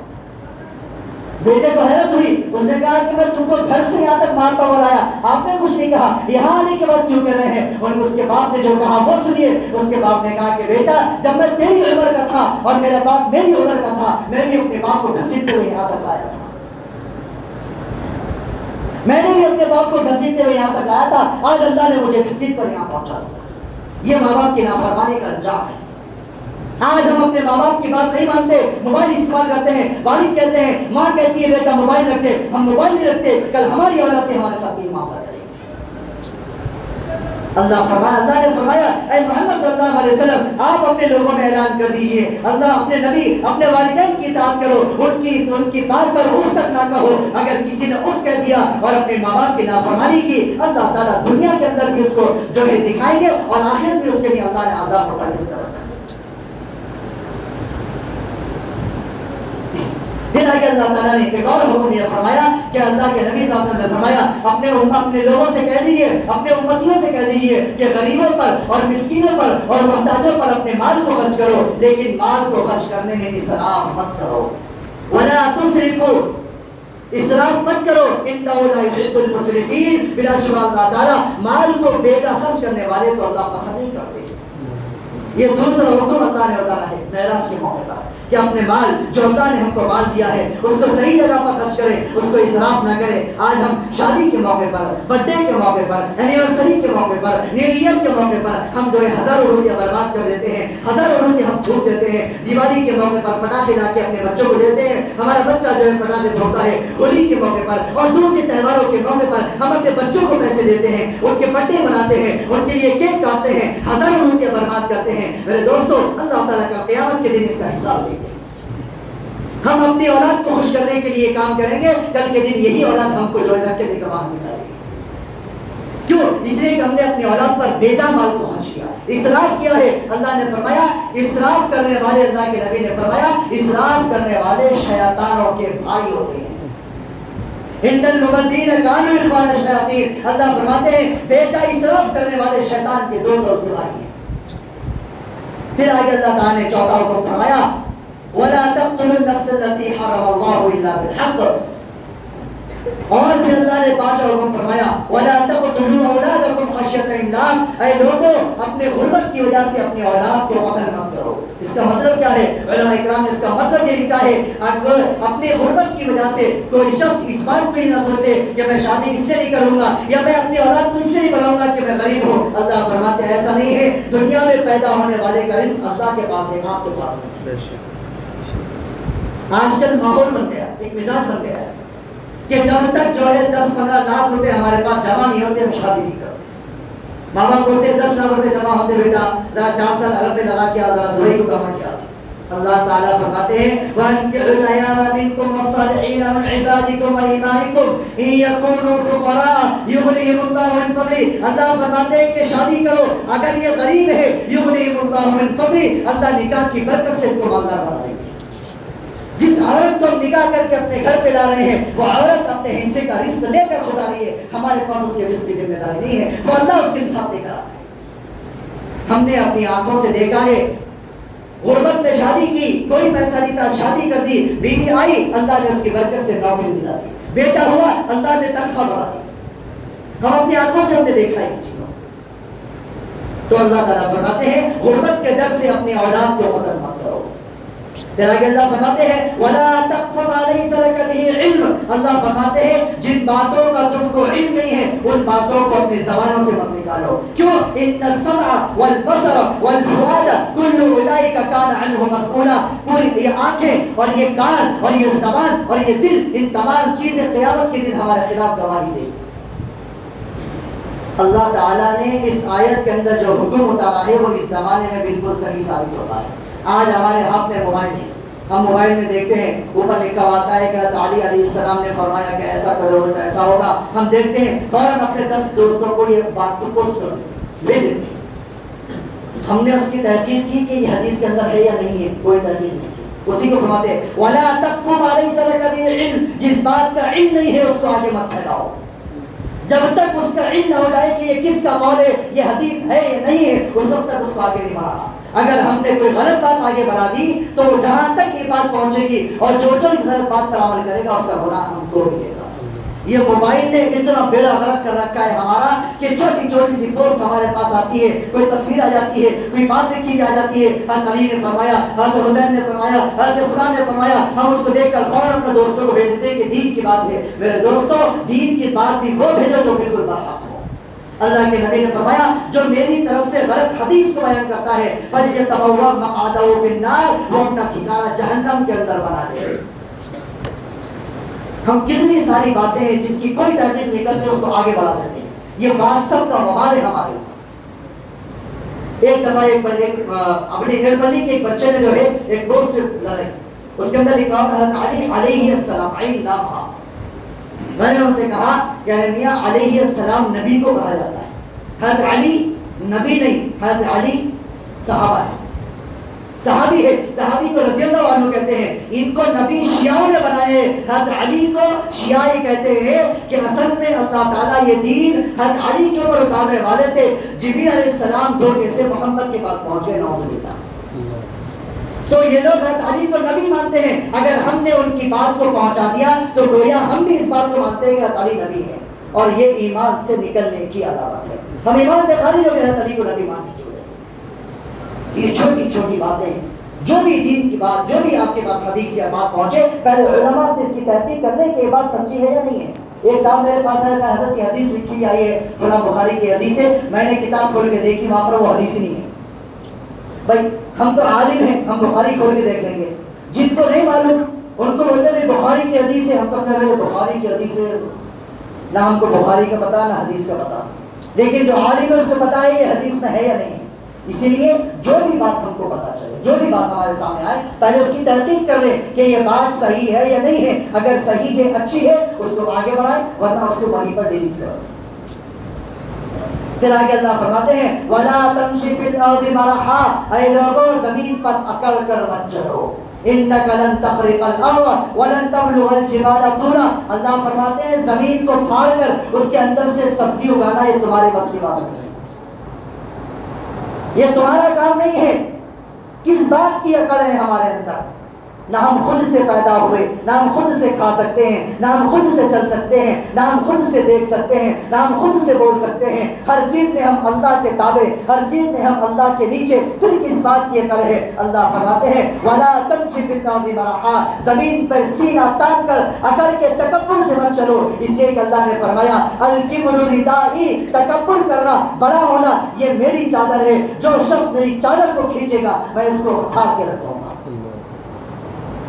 بیٹے کو حیرت ہوئی، اس نے کہا کہ میں تم کو گھر سے یہاں تک مارتا ہوا لایا، آپ نے کچھ نہیں کہا، یہاں آنے کے بعد کیوں کر رہے ہیں؟ اور اس کے باپ نے جو کہا وہ سنیے. اس کے باپ نے کہا کہ بیٹا جب میں تیری عمر کا تھا اور میرا باپ میری عمر کا تھا، میں بھی اپنے باپ کو گھسیٹتے ہوئے یہاں تک لایا تھا. میں نے بھی اپنے باپ کو گھسیٹتے ہوئے یہاں تک لایا تھا، آج اللہ نے مجھے گھسیٹ کر یہاں پہنچا دیا. یہ ماں باپ کی نافرمانی کا انجام ہے. آج ہم اپنے ماں باپ کی بات نہیں مانتے، موبائل استعمال کرتے ہیں. والد کہتے ہیں، ماں کہتی ہے بیٹا موبائل رکھتے، ہم موبائل نہیں رکھتے. کل ہماری اولاد ہمارے ساتھ یہ معاملہ کرے گی. اللہ نے فرمایا اے محمد صلی اللہ علیہ وسلم آپ اپنے لوگوں میں اعلان کر دیجئے، اللہ اپنے نبی اپنے والدین کی اطاعت کرو، ان کی بات پر اف تک نہ کہو. اگر کسی نے اف کہہ دیا اور اپنے ماں باپ کی نافرمانی کی، اللہ تعالیٰ دنیا کے اندر بھی اس کو جو ہے دکھائیں گے اور آخرت میں اس کے لیے اللہ نے عذاب متعین کر رکھا ہے. پھر آگے اللہ تعالیٰ نے ایک اور حکم یہ فرمایا کہ اللہ کے نبی صلی اللہ علیہ وسلم نے فرمایا اپنے لوگوں سے کہہ دیجئے، اپنے امتیوں سے کہہ دیجئے کہ غریبوں پر اور مسکینوں پر اور محتاجوں پر اپنے مال کو خرچ کرو، لیکن مال کو خرچ کرنے میں اسراف مت کرو. وَلَا تُسْرِفُوا، اسراف مت کرو. إِنَّهُ لَا يُحِبُّ الْمُسْرِفِينَ، بلا شبہ اللہ تعالیٰ مال کو بے جا خرچ کرنے والے کو اللہ پسند نہیں کرتے. یہ دوسرا حکم اللہ نے اتارا ہے معراج کے موقع پر کہ اپنے مال جو اللہ نے ہم کو مال دیا ہے اس کو صحیح جگہ پر خرچ کرے، اس کو اسراف نہ کرے۔ آج ہم شادی کے موقع پر، برتھ ڈے کے موقع پر، اینیورسری کے موقع پر، نیو ایئر کے موقع پر ہم جو ہے ہزاروں روپیہ برباد کر دیتے ہیں، ہزاروں روپیہ ہم پھونک دیتے ہیں۔ دیوالی کے موقع پر پٹاخے لا کے اپنے بچوں کو دیتے ہیں، ہمارا بچہ جو ہے پٹاخے پھونکتا ہے۔ ہولی کے موقع پر اور دوسرے تہواروں کے موقع پر ہم اپنے بچوں کو پیسے دیتے ہیں، ان کے برتھ ڈے مناتے ہیں، ان کے لیے کیک کاٹتے ہیں، ہزاروں روپیہ برباد کرتے ہیں۔ میرے دوستو، اللہ تعالیٰ کا قیامت کے دن اس کا حساب لیں گے۔ ہم اپنی اولاد کو خوش کرنے کے لیے کام کریں گے، کل کے دن یہی اولاد ہم کو جو ہے دھکے دے کر باہر نکالے گی۔ کیوں؟ اس لیے کہ ہم نے اپنی اولاد پر بیجا مال کو خرچ کیا، اسراف کیا ہے۔ اللہ نے فرمایا اسراف کرنے والے، اللہ کے نبی نے فرمایا اسراف کرنے والے شیطانوں کے بھائی ہوتے ہیں۔ ان المبذرین کانوا اخوان الشیاطین، اللہ فرماتے ہیں بیجا اسراف کرنے والے شیطان کے دوست اور اس کے بھائی ہیں۔ پھر آگے اللہ تعالیٰ نے چوتھا حکم فرمایا وَلَا تَقْتُلُوا النَّفْسَ الَّتِي حَرَّمَ اللَّهُ إِلَّا بِالْحَقِّ، اور پھر اللہ نے پانچواں حکم فرمایا وَلَا تَقْتُلُوا أَوْلَادَكُمْ خَشْيَةَ إِمْلَاقٍ، اے لوگوں اپنے غربت کی وجہ سے اپنی اولاد کو قتل مت کرو۔ اس کا مطلب کیا ہے؟ علماء اکرام نے اس کا مطلب یہ لکھا ہے اگر اپنی غربت کی وجہ سے کوئی شخص اس بات کو ہی نہ سوچے کہ میں شادی اس لیے نہیں کروں گا یا میں اپنی اولاد کو اس لیے نہیں بڑھاؤں گا کہ میں غریب ہوں، اللہ فرماتے ہیں ایسا نہیں ہے۔ دنیا میں پیدا ہونے والے کا رزق اللہ کے پاس ہے، آپ کے پاس نہیں۔ آج کل ماحول بن گیا، ایک مزاج بن گیا ہے کہ جب تک جو ہے 10-15 لاکھ روپے ہمارے پاس جمع نہیں ہوتے ہم شادی نہیں کرتے۔ ماں باپ بولتے 10 لاکھ روپے جمع ہوتے بیٹا، ذرا 4 سال عرب میں لگا کیا، ذرا دبئی کو کما کیا۔ اللہ تعالیٰ فرماتے ہیں وَأَنكِحُوا الْأَيَامَ مِنكُمْ وَالصَّالِحِينَ مِنْ عِبَادِكُمْ وَإِمَائِكُمْ إِن يَكُونُوا فُقَرَاءَ يُغْنِهِمُ اللَّهُ مِنْ فَضْلِهِ، اللہ فرماتے ہیں کہ شادی کرو اگر یہ غریب ہے يُغْنِهِمُ اللَّهُ مِنْ فَضْلِهِ، اللہ نکاح کی برکت سے ان کو مالدار بنا دیں گے۔ جس عورت کو ہم نکاح کر کے اپنے گھر پہ لا رہے ہیں وہ عورت اپنے حصے کا رزق لے کر خود آ رہی ہے، ہمارے پاس اس کے رزق کی ذمہ داری نہیں ہے، وہ اللہ اس کے حساب دے کر آتا ہے۔ ہم نے اپنی آنکھوں سے دیکھا ہے، غربت میں شادی کی، کوئی پیسہ نہیں تھا، شادی کر دی، بیوی آئی اللہ نے اس کی برکت سے نوکری دلا دی، بیٹا ہوا اللہ نے تنخواہ بڑھا دی۔ ہم اپنی آنکھوں سے ہم نے دیکھا ہے چیزوں۔ تو اللہ تعالیٰ فرماتے ہیں غربت کے ڈر سے اپنی اولاد کو قتل مت کرو۔ پھر آگے اللہ فرماتے ہیں وَلَا تَقْفُ مَا لَيْسَ لَكَ بِهِ عِلْمٌ، اللہ فرماتے ہیں جن باتوں کا تم کو علم نہیں ہے ان باتوں کو اپنی زبانوں سے مت نکالو۔ کیوں؟ إِنَّ السَّمْعَ وَالْبَصَرَ وَالْفُؤَادَ كُلُّ أُولَئِكَ كَانَ عَنْهُ مَسْئُولًا، پوری یہ آنکھیں اور یہ کان اور یہ زبان اور یہ دل، ان تمام چیزیں قیامت کے دن ہمارے خلاف گواہی دیں۔ اللہ تعالیٰ نے اس آیت کے اندر جو حکم اتارا ہے وہ اس زمانے میں بالکل صحیح ثابت ہوتا ہے۔ آج ہمارے ہاتھ میں موبائل ہے، ہم موبائل میں دیکھتے ہیں اوپر لکھا آتا ہے کہ علی علیہ السلام نے فرمایا کہ ایسا کرو تو ایسا ہوگا، ہم دیکھتے ہیں فوراً اپنے 10 دوستوں کو یہ بات کو پوسٹ کر دیتے ہیں، بھیج دیتے ہیں۔ ہم نے اس کی تحقیق کی کہ یہ حدیث کے اندر ہے یا نہیں ہے، کوئی تحقیق نہیں کی، اسی کو فرماتے ہیں وَلَا تَقْفُ مَا لَيْسَ لَكَ بِهِ عِلْمٌ، جس بات کا علم نہیں ہے اس کو آگے مت پھیلاؤ۔ جب تک اس کا علم نہ ہو جائے کہ یہ کس کا قول ہے، یہ حدیث ہے یا نہیں ہے، اس وقت تک اس کو آگے نہیں بڑھانا۔ اگر ہم نے کوئی غلط بات آگے بڑھا دی تو وہ جہاں تک یہ بات پہنچے گی اور جو اس غلط بات پر عمل کرے گا اس کا گناہ ہم کو ملے گا۔ یہ موبائل نے اتنا بیڑا غرق کر رکھا ہے ہمارا کہ چھوٹی چھوٹی سی پوسٹ ہمارے پاس آتی ہے، کوئی تصویر آ جاتی ہے، کوئی بات لکھی آ جاتی ہے، حضرت علی نے فرمایا، حضرت حسین نے فرمایا، حضرت فلاں نے فرمایا، ہم اس کو دیکھ کر فوراً اپنے دوستوں کو بھیج دیتے ہیں کہ دین کی بات ہے۔ میرے دوستوں، دین کی بات بھی وہ بھیجو جو بالکل برحق ہو۔ اللہ کے نبی نے فرمایا جو میری طرف سے غلط حدیث کو بیان کرتا ہے فَلْيَتَبَوَّأْ مَقْعَدَهُ فِي النَّارِ، وہ اپنا ٹھکانہ جہنم کے اندر بنا دے۔ ہم کتنی ساری باتیں ہیں جس کی کوئی تحقیق نہیں کرتے اس کو آگے بڑھا دیتے ہیں، یہ بات سب کا وبال ہے ہمارے اوپر۔ ایک دفعہ اپنے گھرپلی کے ایک بچے نے جو ہے ایک پوسٹ لگائی، اس کے اندر لکھا ہوتا ہے علی علیہ السلام عین لامہ۔ میں نے ان سے کہا کہ میاں علیہ السلام نبی کو کہا جاتا ہے، حضرت علی نبی نہیں، حضرت علی صحابہ ہے، صحابی ہے، صحابی کو رضی اللہ عنہ کہتے ہیں، ان کو نبی شیعوں نے بنائے، حضرت علی کو شیعہ کہتے ہیں کہ اصل میں اللہ تعالیٰ یہ دین حضرت علی کے اوپر اتارنے والے تھے، جبریل علیہ السلام دھوکے سے محمد کے پاس پہنچ گئے، نعوذ باللہ۔ تو یہ لوگ حضرت علی کو نبی مانتے ہیں، اگر ہم نے ان کی بات کو پہنچا دیا تو گویا ہم بھی اس بات کو مانتے ہیں کہ حضرت علی نبی ہے، اور یہ ایمان سے نکلنے کی علامت ہے۔ ہم ایمان سے خارج ہو گئے حضرت علی کو نبی ماننے کی وجہ سے۔ یہ چھوٹی چھوٹی باتیں جو بھی دین کی بات، جو بھی آپ کے پاس حدیث یا بات پہنچے، پہلے علماء سے اس کی تحقیق کر لیں کہ یہ بات سچی ہے یا نہیں ہے۔ ایک صاحب میرے پاس آیا کہ حضرت کی حدیث لکھی ہوئی آئی ہے، فلاں بخاری کی حدیث ہے، میں نے کتاب کھول کے دیکھی، وہاں پر وہ حدیث ہی نہیں ہے۔ بھائی ہم تو عالم ہیں، ہم بخاری کھول کے دیکھ لیں گے، جن کو نہیں معلوم ان کو بولتے ہیں بخاری کی حدیث ہے، ہم تو کہہ رہے ہیں بخاری کی حدیث ہے، نہ ہم کو بخاری کا پتا نہ حدیث کا پتا، لیکن جو عالم ہے اس کو پتا ہے یہ حدیث میں ہے یا نہیں ہے۔ اسی لیے جو بھی بات ہم کو پتا چلے، جو بھی بات ہمارے سامنے آئے، پہلے اس کی تحقیق کر لیں کہ یہ بات صحیح ہے یا نہیں ہے۔ اگر صحیح ہے، اچھی ہے، اس کو آگے بڑھائیں، ورنہ اس کو وہیں پر ڈیلیٹ کر دیں۔ پھر آگے اللہ فرماتے ہیں وَلَا تَمْشِ فِي الْأَرْضِ مَرَحًا، اے لوگوں زمین پر اکڑ کر مت چلو، إِنَّكَ لَن تَخْرِقَ الْأَرْضَ وَلَن تَبْلُغَ الْجِبَالَ طُولًا، اللہ فرماتے ہیں زمین کو پھاڑ کر اس کے اندر سے سبزی اگانا یہ تمہارے بس کی بات نہیں ہے، یہ تمہارا کام نہیں ہے۔ کس بات کی اکڑ ہے ہمارے اندر؟ نہ ہم خود سے پیدا ہوئے، نہ ہم خود سے کھا سکتے ہیں، نہ ہم خود سے چل سکتے ہیں، نہ ہم خود سے دیکھ سکتے ہیں، نہ ہم خود سے بول سکتے ہیں، ہر چیز میں ہم اللہ کے تابع، ہر چیز میں ہم اللہ کے نیچے، پھر کس بات کی اکڑ ہے؟ اللہ فرماتے ہیں وَلَا تَمْشِ فِي الْأَرْضِ مَرَحًا، زمین پر سینہ تان کر اکڑ کے تکبر سے مت چلو، اس لیے کہ اللہ نے فرمایا الکبر ردائی، تکبر کرنا، بڑا ہونا یہ میری چادر ہے، جو شخص میری چادر کو کھینچے گا میں اس کو اٹھا کے رکھ دوں گا۔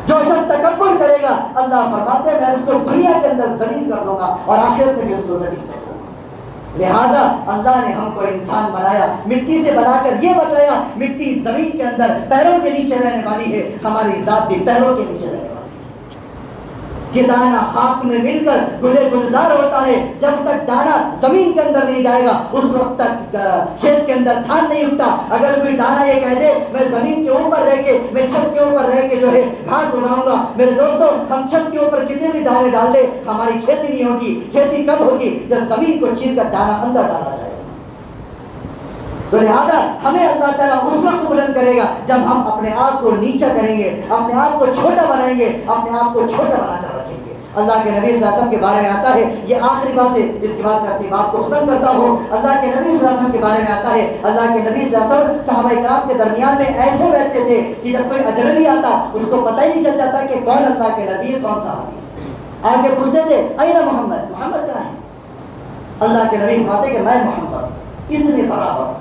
جو شخص تکبر کرے گا اللہ فرماتے ہیں میں اس کو دنیا کے اندر ذلیل کر دوں گا اور آخرت میں بھی اس کو ذلیل کر دوں گا۔ لہٰذا اللہ نے ہم کو انسان بنایا، مٹی سے بنا کر یہ بتلایا مٹی زمین کے اندر پیروں کے نیچے رہنے والی ہے، ہماری ذات بھی پیروں کے نیچے رہنے والی ہے۔ کہ دانہ خاک میں مل کر گلے گلزار ہوتا ہے، جب تک دانہ زمین کے اندر نہیں جائے گا اس وقت تک کھیت کے اندر دھان نہیں اگتا۔ اگر کوئی دانہ یہ کہہ دے میں زمین کے اوپر رہ کے، میں چھت کے اوپر رہ کے جو ہے گھاس اگاؤں گا، میرے دوستو ہم چھت کے اوپر کتنے بھی دانے ڈال دے ہماری کھیتی نہیں ہوگی۔ کھیتی کب ہوگی؟ جب زمین کو چیر کر دانہ اندر ڈالا جائے گا۔ تو لہٰذا ہمیں اللہ تعالیٰ اس وقت بلند کرے گا جب ہم اپنے آپ کو نیچا کریں گے، اپنے آپ کو چھوٹا بنائیں گے، اپنے آپ کو چھوٹا بنا کر رکھیں گے۔ اللہ کے نبی صلی اللہ علیہ وسلم کے بارے میں آتا ہے، یہ آخری بات ہے، اس کے بعد میں اپنی بات کو ختم کرتا ہوں۔ اللہ کے نبی صلی اللہ علیہ وسلم کے بارے میں آتا ہے، اللہ کے نبی صلی اللہ علیہ وسلم صحابہ کرام کے درمیان میں ایسے بیٹھتے تھے کہ جب کوئی اجنبی آتا اس کو پتہ ہی نہیں چل جاتا کہ کون اللہ کے نبی ہے کون صحابی ہے۔ آگے پوچھتے تھے این محمد، محمد کہاں ہے؟ اللہ کے نبی فرماتے کہ میں محمد، اتنے برابر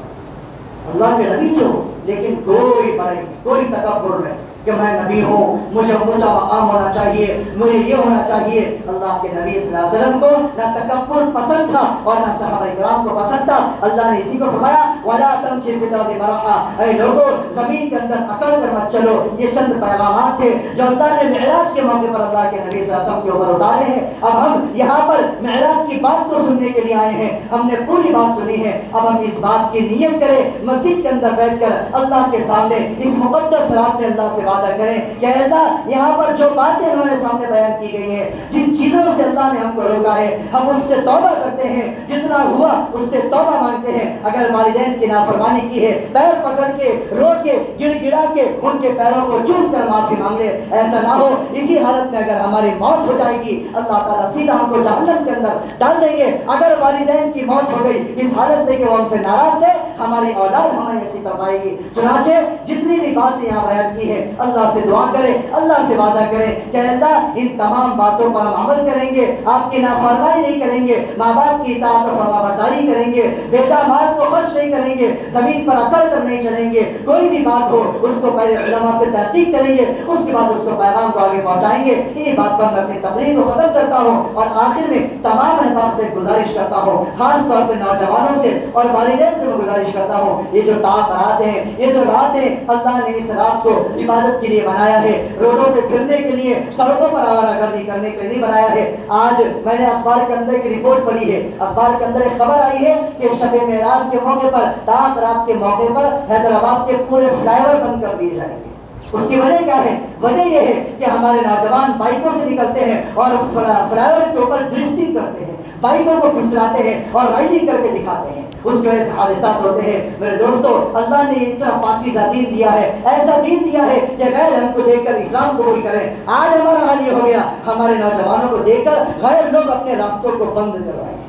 اللہ کے نبی جو، لیکن کوئی بڑائی کوئی تکبر نہیں کہ میں نبی ہوں، مجھے اونچا مقام ہونا چاہیے، مجھے یہ ہونا چاہیے۔ اللہ کے نبی صلی اللہ علیہ وسلم کو نہ تکبر پسند تھا اور نہ صحابہ کرام کو پسند تھا۔ اللہ نے اسی کو فرمایا وَلَا تَمْشِ فِي الْأَرْضِ مَرَحًا، اے لوگوں زمین کے اندر اکڑ کر مت چلو۔ یہ چند پیغامات تھے جو اللہ نے معراج کے موقع پر اللہ کے نبی صلی اللہ علیہ وسلم کے اوپر اتارے ہیں۔ اب ہم یہاں پر معراج کی بات کو سننے کے لیے آئے ہیں، ہم نے پوری بات سنی ہے، اب ہم اس بات کی نیت کریں، مسجد کے اندر بیٹھ کر اللہ کے سامنے اس مقدس رات میں اللہ سے وعدہ کریں کہ اللہ یہاں پر جو باتیں ہمارے سامنے بیان کی گئی ہیں، جن چیزوں سے اللہ نے ہم کو روکا ہے، ہم اس سے توبہ کرتے ہیں، جتنا ہوا اس سے توبہ مانگتے ہیں۔ اگر والدین کی نافرمانی کی ہے پیر پکڑ کے رو کے گڑ گڑا کے ان کے پیروں کو چوم کر معافی مانگ لے۔ ایسا نہ ہو اسی حالت میں اگر ہماری موت ہو جائے گی اللہ تعالیٰ سیدھا ہم کو جہنم کے اندر ڈال دیں گے۔ اگر والدین کی موت ہو گئی اس حالت میں کہ وہ ہم سے ناراض تھے، ہماری اولاد ہمیں ایسی فرمائے گی۔ چنانچہ جتنی بھی باتیں یہاں بیان کی ہے اللہ سے دعا کریں، اللہ سے وعدہ کریں کہ اللہ ان تمام باتوں پر ہم عمل کریں گے، آپ کی نافرمانی نہیں کریں گے، ماں باپ کی اطاعت و فرمانبرداری کریں گے، بیجا مال کو خرچ نہیں کریں گے، زمین پر اکڑ کر نہیں چلیں گے۔ کوئی بھی بات ہو اس کو پہلے علماء سے تحقیق کریں گے، اس کے بعد اس کو پیغام کو آگے پہنچائیں گے۔ انہی بات پر میں اپنی تقریر کو ختم کرتا ہوں اور آخر میں تمام احباب سے گزارش کرتا ہوں، خاص طور پہ نوجوانوں سے اور والدین سے میں گزارش کرتا ہوں، یہ جو رات ہیں، یہ جو رات ہے اللہ نے اس رات کو عبادت کے لیے بنایا ہے، روڈوں پہ پھرنے کے لیے، سڑکوں پر آوارہ گردی کرنے کے لیے نہیں بنایا ہے۔ آج میں نے اخبار کے اندر ایک رپورٹ پڑھی ہے، اخبار کے اندر ایک خبر آئی ہے کہ شب معراج کے موقع پر، رات کے موقع پر حیدرآباد کے پورے فلائی اوور بند کر دیے جائیں گے۔ اس کی وجہ کیا ہے؟ وجہ یہ ہے کہ ہمارے نوجوان بائکوں سے نکلتے ہیں اور فلائی اوور کے اوپر ڈرفٹنگ کرتے ہیں، بائکوں کو پھسلاتے ہیں اور رائڈنگ کر کے دکھاتے ہیں، اس کی وجہ سے حادثات ہوتے ہیں۔ میرے دوستو اللہ نے اتنا پاکیزہ دین دیا ہے، ایسا دین دیا ہے کہ غیر ہم کو دیکھ کر اسلام قبول کریں۔ آج ہمارا حال یہ ہو گیا ہمارے نوجوانوں کو دیکھ کر غیر لوگ اپنے راستوں کو بند کر رہے ہیں۔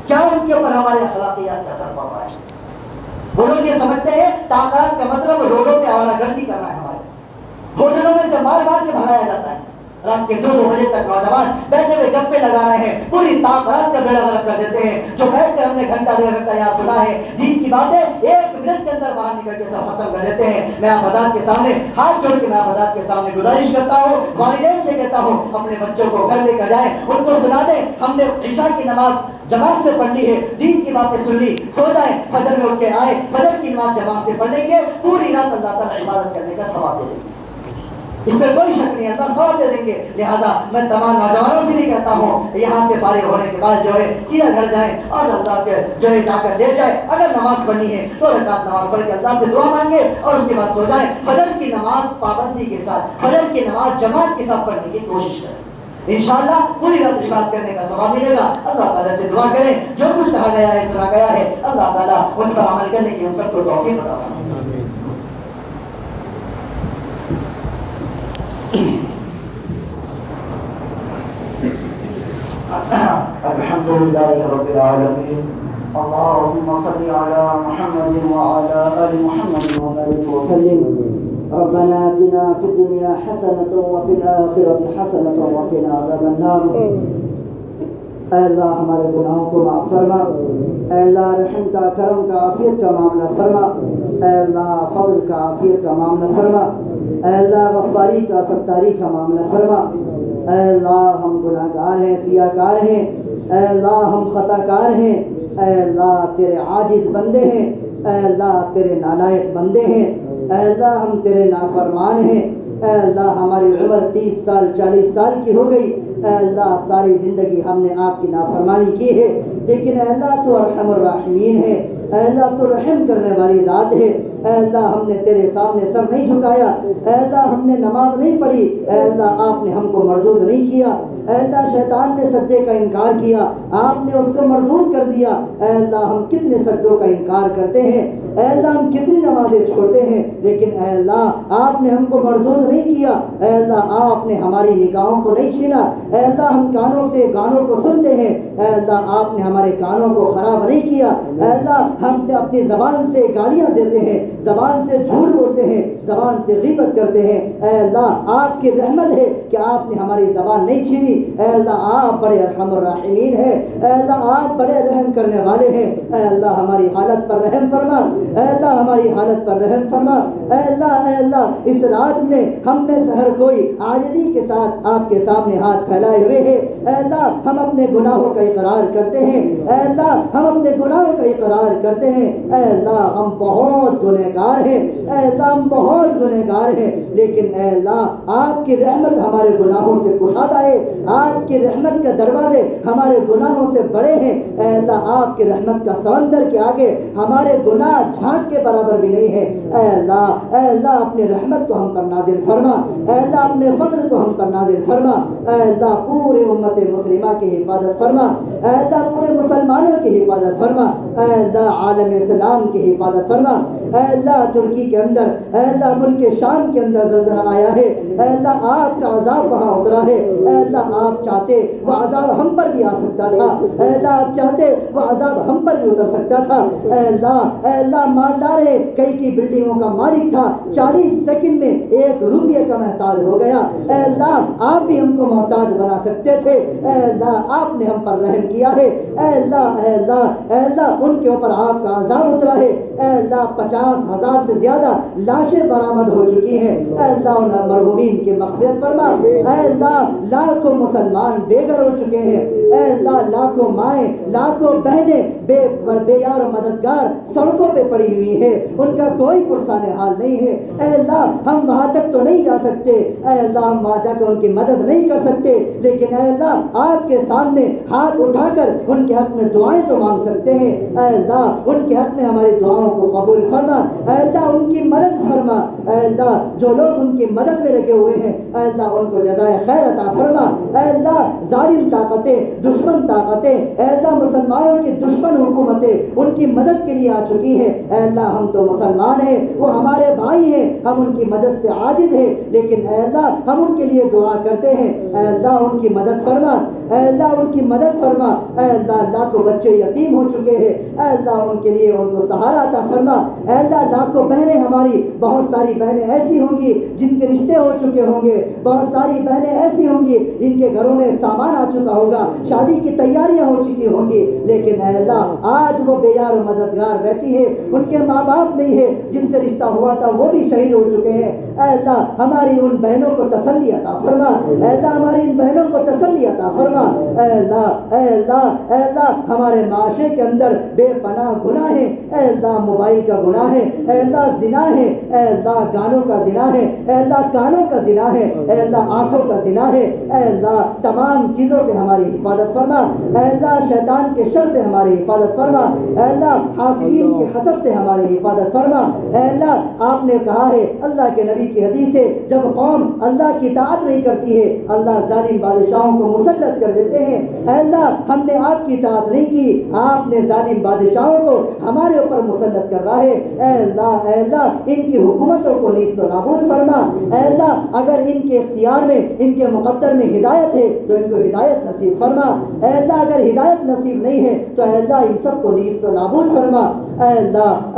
کیا ان کے اوپر ہمارے اخلاقیات کا اثر پڑ رہا ہے؟ وہ لوگ یہ سمجھتے ہیں طاقت کا مطلب روڈوں پہ آوارہ گردی کرنا ہے. ہمارے ہوٹلوں میں سے مار مار کے بھگایا جاتا ہے. رات کے 2 بجے تک نوجوان بیٹھے ہوئے گپے لگا رہے ہیں, پوری رات کا بیڑا غرق کر دیتے ہیں. جو بیٹھ کر ہم نے گھنٹہ 1.5 گھنٹہ یہاں سنا ہے دین کی باتیں 1 منٹ کے اندر باہر نکل کے سب ختم کر دیتے ہیں. میں آپ حضرات کے سامنے ہاتھ جوڑ کے میں آپ حضرات کے سامنے گزارش کرتا ہوں, والدین سے کہتا ہوں اپنے بچوں کو گھر لے کر جائیں, ان کو سنا دیں ہم نے عشاء کی نماز جماعت سے پڑھ لی ہے, دین کی باتیں سن لی, سو جائیں, فجر میں اٹھ کے آئے, فجر کی نماز جماعت سے پڑھ لیں گے, پوری رات اللہ تعالیٰ عبادت کرنے کا ثواب دے دیں گے. اس میں کوئی شک نہیں, اللہ ثواب دے دیں گے. لہذا میں تمام نوجوانوں سے بھی کہتا ہوں یہاں سے فارغ ہونے کے بعد جو ہے سیدھا گھر جائیں اور اللہ کے جو ہے جا کر لیٹ جائیں. اگر نماز پڑھنی ہے 2 رکعت نماز پڑھ کے اللہ سے دعا مانگے اور اس کے بعد سو جائیں. فجر کی نماز پابندی کے ساتھ, فجر کی نماز جماعت کے ساتھ پڑھنے کی کوشش کریں. انشاءاللہ پوری رات عبادت کرنے کا ثواب ملے گا. اللہ تعالیٰ سے دعا کریں جو کچھ کہا گیا ہے سنا گیا ہے اللہ تعالیٰ اس پر عمل کرنے کی ہم سب کو توفیق عطا فرمائے. الحمد لله رب العالمين. اللهم صل على محمد وعلى آل محمد وبارك وسلم. ربنا آتنا في الدنيا حسنة وفي الآخرة حسنة وقنا عذاب النار. اے اللہ ہمارے گناہوں کو معاف فرما, اے اللہ رحم کا, کرم کا, عافیت کا معاملہ فرما, اے اللہ فضل کا, عافیت کا معاملہ فرما, اے اللہ غفاری کا, ستاری کا معاملہ فرما. اے اللہ ہم گناہ گار ہیں, سیاہ کار ہیں, اے اللہ ہم خطا کار ہیں, اے اللہ تیرے عاجز بندے ہیں, اے اللہ تیرے نالائق بندے ہیں, اے اللہ ہم تیرے نافرمان ہیں. اے اللہ ہماری عمر 30 سال 40 سال کی ہو گئی, اے اللہ ساری زندگی ہم نے آپ کی نافرمانی کی ہے, لیکن اے اللہ تو ارحم الراحمین ہے, اے اللہ تو رحم کرنے والی ذات ہے. اے اللہ ہم نے تیرے سامنے سر نہیں جھکایا, اے اللہ ہم نے نماز نہیں پڑھی, اے اللہ آپ نے ہم کو مردود نہیں کیا, اے اللہ شیطان نے سجدے کا انکار کیا, آپ نے اس کو مردود کر دیا. اے اللہ ہم کتنے سجدوں کا انکار کرتے ہیں, اے اللہ ہم کتنی نمازیں چھوڑتے ہیں, لیکن اے اللہ آپ نے ہم کو مردود نہیں کیا. اے اللہ آپ نے ہماری نگاہوں کو نہیں چھینا, اے اللہ ہم کانوں سے گانوں کو سنتے ہیں, اے اللہ آپ نے ہمارے کانوں کو خراب نہیں کیا. اے اللہ ہم اپنی زبان سے گالیاں دیتے ہیں, زبان سے جھوٹ بولتے ہیں, زبان سے غیبت کرتے ہیں. اے اللہ آپ کی رحمت ہے کہ آپ نے ہماری زبان نہیں چھینی. اے اللہ آپ بڑے ارحم الراحمین ہیں, اے اللہ آپ بڑے رحم کرنے والے ہیں. اے اللہ ہماری حالت پر رحم فرما, اے اللہ ہماری حالت پر رحم فرما. اے اللہ اس رات میں ہم نے سحر کوئی عاجزی کے ساتھ آپ کے سامنے ہاتھ پھیلائے ہوئے ہیں. اے اللہ ہم اپنے گناہوں کا اقرار کرتے ہیں, اے اللہ ہم اپنے گناہوں کا اقرار کرتے ہیں. اے اللہ ہم بہت گنہگار ہیں, اے اللہ ہم بہت گنہگار ہیں, لیکن اے اللہ آپ کی رحمت ہمارے گناہوں سے کشادہ ہے, آپ کی رحمت کے دروازے ہمارے گناہوں سے بڑے ہیں. اے اللہ آپ کی رحمت کا سمندر کے آگے ہمارے گناہ جھانک کے برابر بھی نہیں ہے. اے اللہ اپنے رحمت کو ہم پر نازل فرما, اے اللہ اپنے فضل کو ہم پر نازل فرما. اے اللہ پورے امت مسلمہ کی حفاظت فرما, اے اللہ پورے مسلمانوں کی حفاظت فرما, اے اللہ عالم اسلام کی حفاظت فرما. اے اللہ ترکی کے اندر, اے اللہ ملک شام کے اندر زلزلہ آیا ہے, اے اللہ آپ کا عذاب وہاں اترا ہے. اے اللہ آپ چاہتے وہ عذاب ہم پر بھی آ سکتا تھا, اے اللہ آپ چاہتے وہ عذاب ہم پر بھی اتر سکتا تھا. اے اللہ مالدار ہے, کئی کی بلڈنگوں کا مالک تھا, 40 سیکنڈ میں 1 روپیے کا محتاج ہو گیا. اے اللہ آپ بھی ہم کو محتاج بنا سکتے تھے, اے اللہ آپ نے ہم پر رحم کیا ہے. اے اللہ ان کے اوپر آپ کا عذاب اترا ہے. اے اللہ 50,000 سے زیادہ لاشیں برآمد ہو چکی ہیں. اے اللہ ان مرحومین کی مغفرت فرما. اے اللہ لاکھوں مسلمان بے گھر ہو چکے ہیں. اے اللہ لاکھوں مائیں, لاکھوں بہنیں بے یار و مددگار سڑکوں پہ پڑی ہوئی ہیں, ان کا کوئی پرسان حال نہیں ہے. اے اللہ ہم وہاں تک تو نہیں جا سکتے, اے اللہ ہم وہاں جا کر ان کی مدد نہیں کر سکتے, لیکن اے اللہ آپ کے سامنے ہاتھ اٹھا کر ان کے حق میں دعائیں تو مانگ سکتے ہیں. اے اللہ ان کے حق میں ہماری دعاؤں کو قبول فرما. اے اللہ ان کی مدد فرما. اے اللہ جو لوگ ان کی مدد میں لگے ہوئے ہیں, اے اللہ ان کو جزائے خیر عطا فرما. اے اللہ ظالم طاقتیں, دشمن طاقتیں, اے اللہ مسلمانوں کی دشمن حکومتیں ان کی مدد کے لیے آ چکی ہیں. اے اللہ ہم تو مسلمان ہیں, وہ ہمارے بھائی ہیں, ہم ان کی مدد سے عاجز ہیں, لیکن اے اللہ ہم ان کے لیے دعا کرتے ہیں. اے اللہ ان کی مدد فرما. اے اللہ ان کی مدد فرما، اے اللہ لاکھوں بچے یتیم ہو چکے ہیں، اے اللہ ان کے لیے ان کو سہارا عطا فرما، اے اللہ لاکھوں بہنیں ہماری، بہت ساری بہنیں ایسی ہوں گی جن کے رشتے ہو چکے ہوں گے، بہت ساری بہنیں ایسی ہوں گی جن کے گھروں میں سامان آ چکا ہوگا، شادی کی تیاریاں ہو چکی ہوں گی، لیکن اے اللہ آج وہ بے یار و مددگار رہتی ہے، ان کے ماں باپ نہیں ہے، جس سے رشتہ ہوا تھا وہ بھی شہید ہو چکے ہیں، اے اللہ ہماری ان بہنوں کو تسلی عطا فرما، اے اللہ ہماری ان بہنوں کو تسلی عطا فرما، اے اللہ اے اللہ اے اللہ ہمارے معاشرے کے اندر بے پناہ گناہ ہے، اے اللہ موبائل کا گناہ ہے، اے اللہ زنا ہے، اے اللہ گانوں کا زنا ہے، اے اللہ کانوں کا زنا ہے، اے اللہ آنکھوں کا زنا ہے، اے اللہ تمام چیزوں سے ہماری حفاظت فرما، اے اللہ شیطان کے شر سے ہماری حفاظت فرما، اے اللہ حاسدین کی حسد سے ہماری حفاظت فرما، اے اللہ آپ نے کہا ہے اللہ کے نبی کی حدیث ہے جب قوم اللہ کی اطاعت نہیں کرتی ہے اللہ ظالم بادشاہوں کو مسلط کر دیتے ہیں، اے اللہ ہم نے آپ کی اطاعت نہیں کی، آپ نے ظالم بادشاہوں کو ہمارے اوپر مسلط کر رہا ہے، اے اللہ ان کی حکومتوں کو نیست و نابود فرما، اے اللہ اگر ان کے اختیار میں ان کے مقدر میں ہدایت ہے تو ان کو ہدایت نصیب فرما، اے اللہ اگر ہدایت نصیب نہیں ہے تو اے اللہ ان سب کو نیست و نابود فرما، اے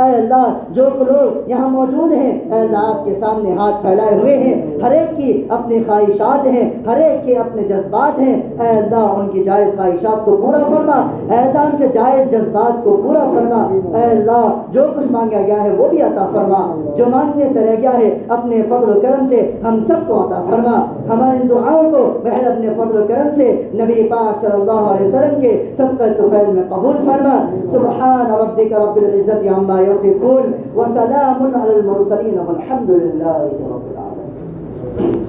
اللہ جو لوگ یہاں موجود ہیں اے اللہ آپ کے سامنے ہاتھ پھیلائے ہوئے ہیں، ہر ایک کی اپنی خواہشات ہیں، ہر ایک کے اپنے جذبات ہیں، اے اللہ ان کی جائز خواہشات کو پورا فرما، اے اللہ ان کے جائز جذبات کو پورا فرما، اے اللہ جو کچھ مانگا گیا ہے وہ بھی عطا فرما، جو مانگنے سے رہ گیا ہے اپنے فضل و کرم سے ہم سب کو عطا فرما، ہماری ان دعاؤں کو محض اپنے فضل و کرم سے نبی پاک صلی اللہ علیہ وسلم کے صدقہ طفیل میں قبول فرما، سبحان ربک رب العزت عما یصفون وسلام علی المرسلین والحمد للہ رب العالمین۔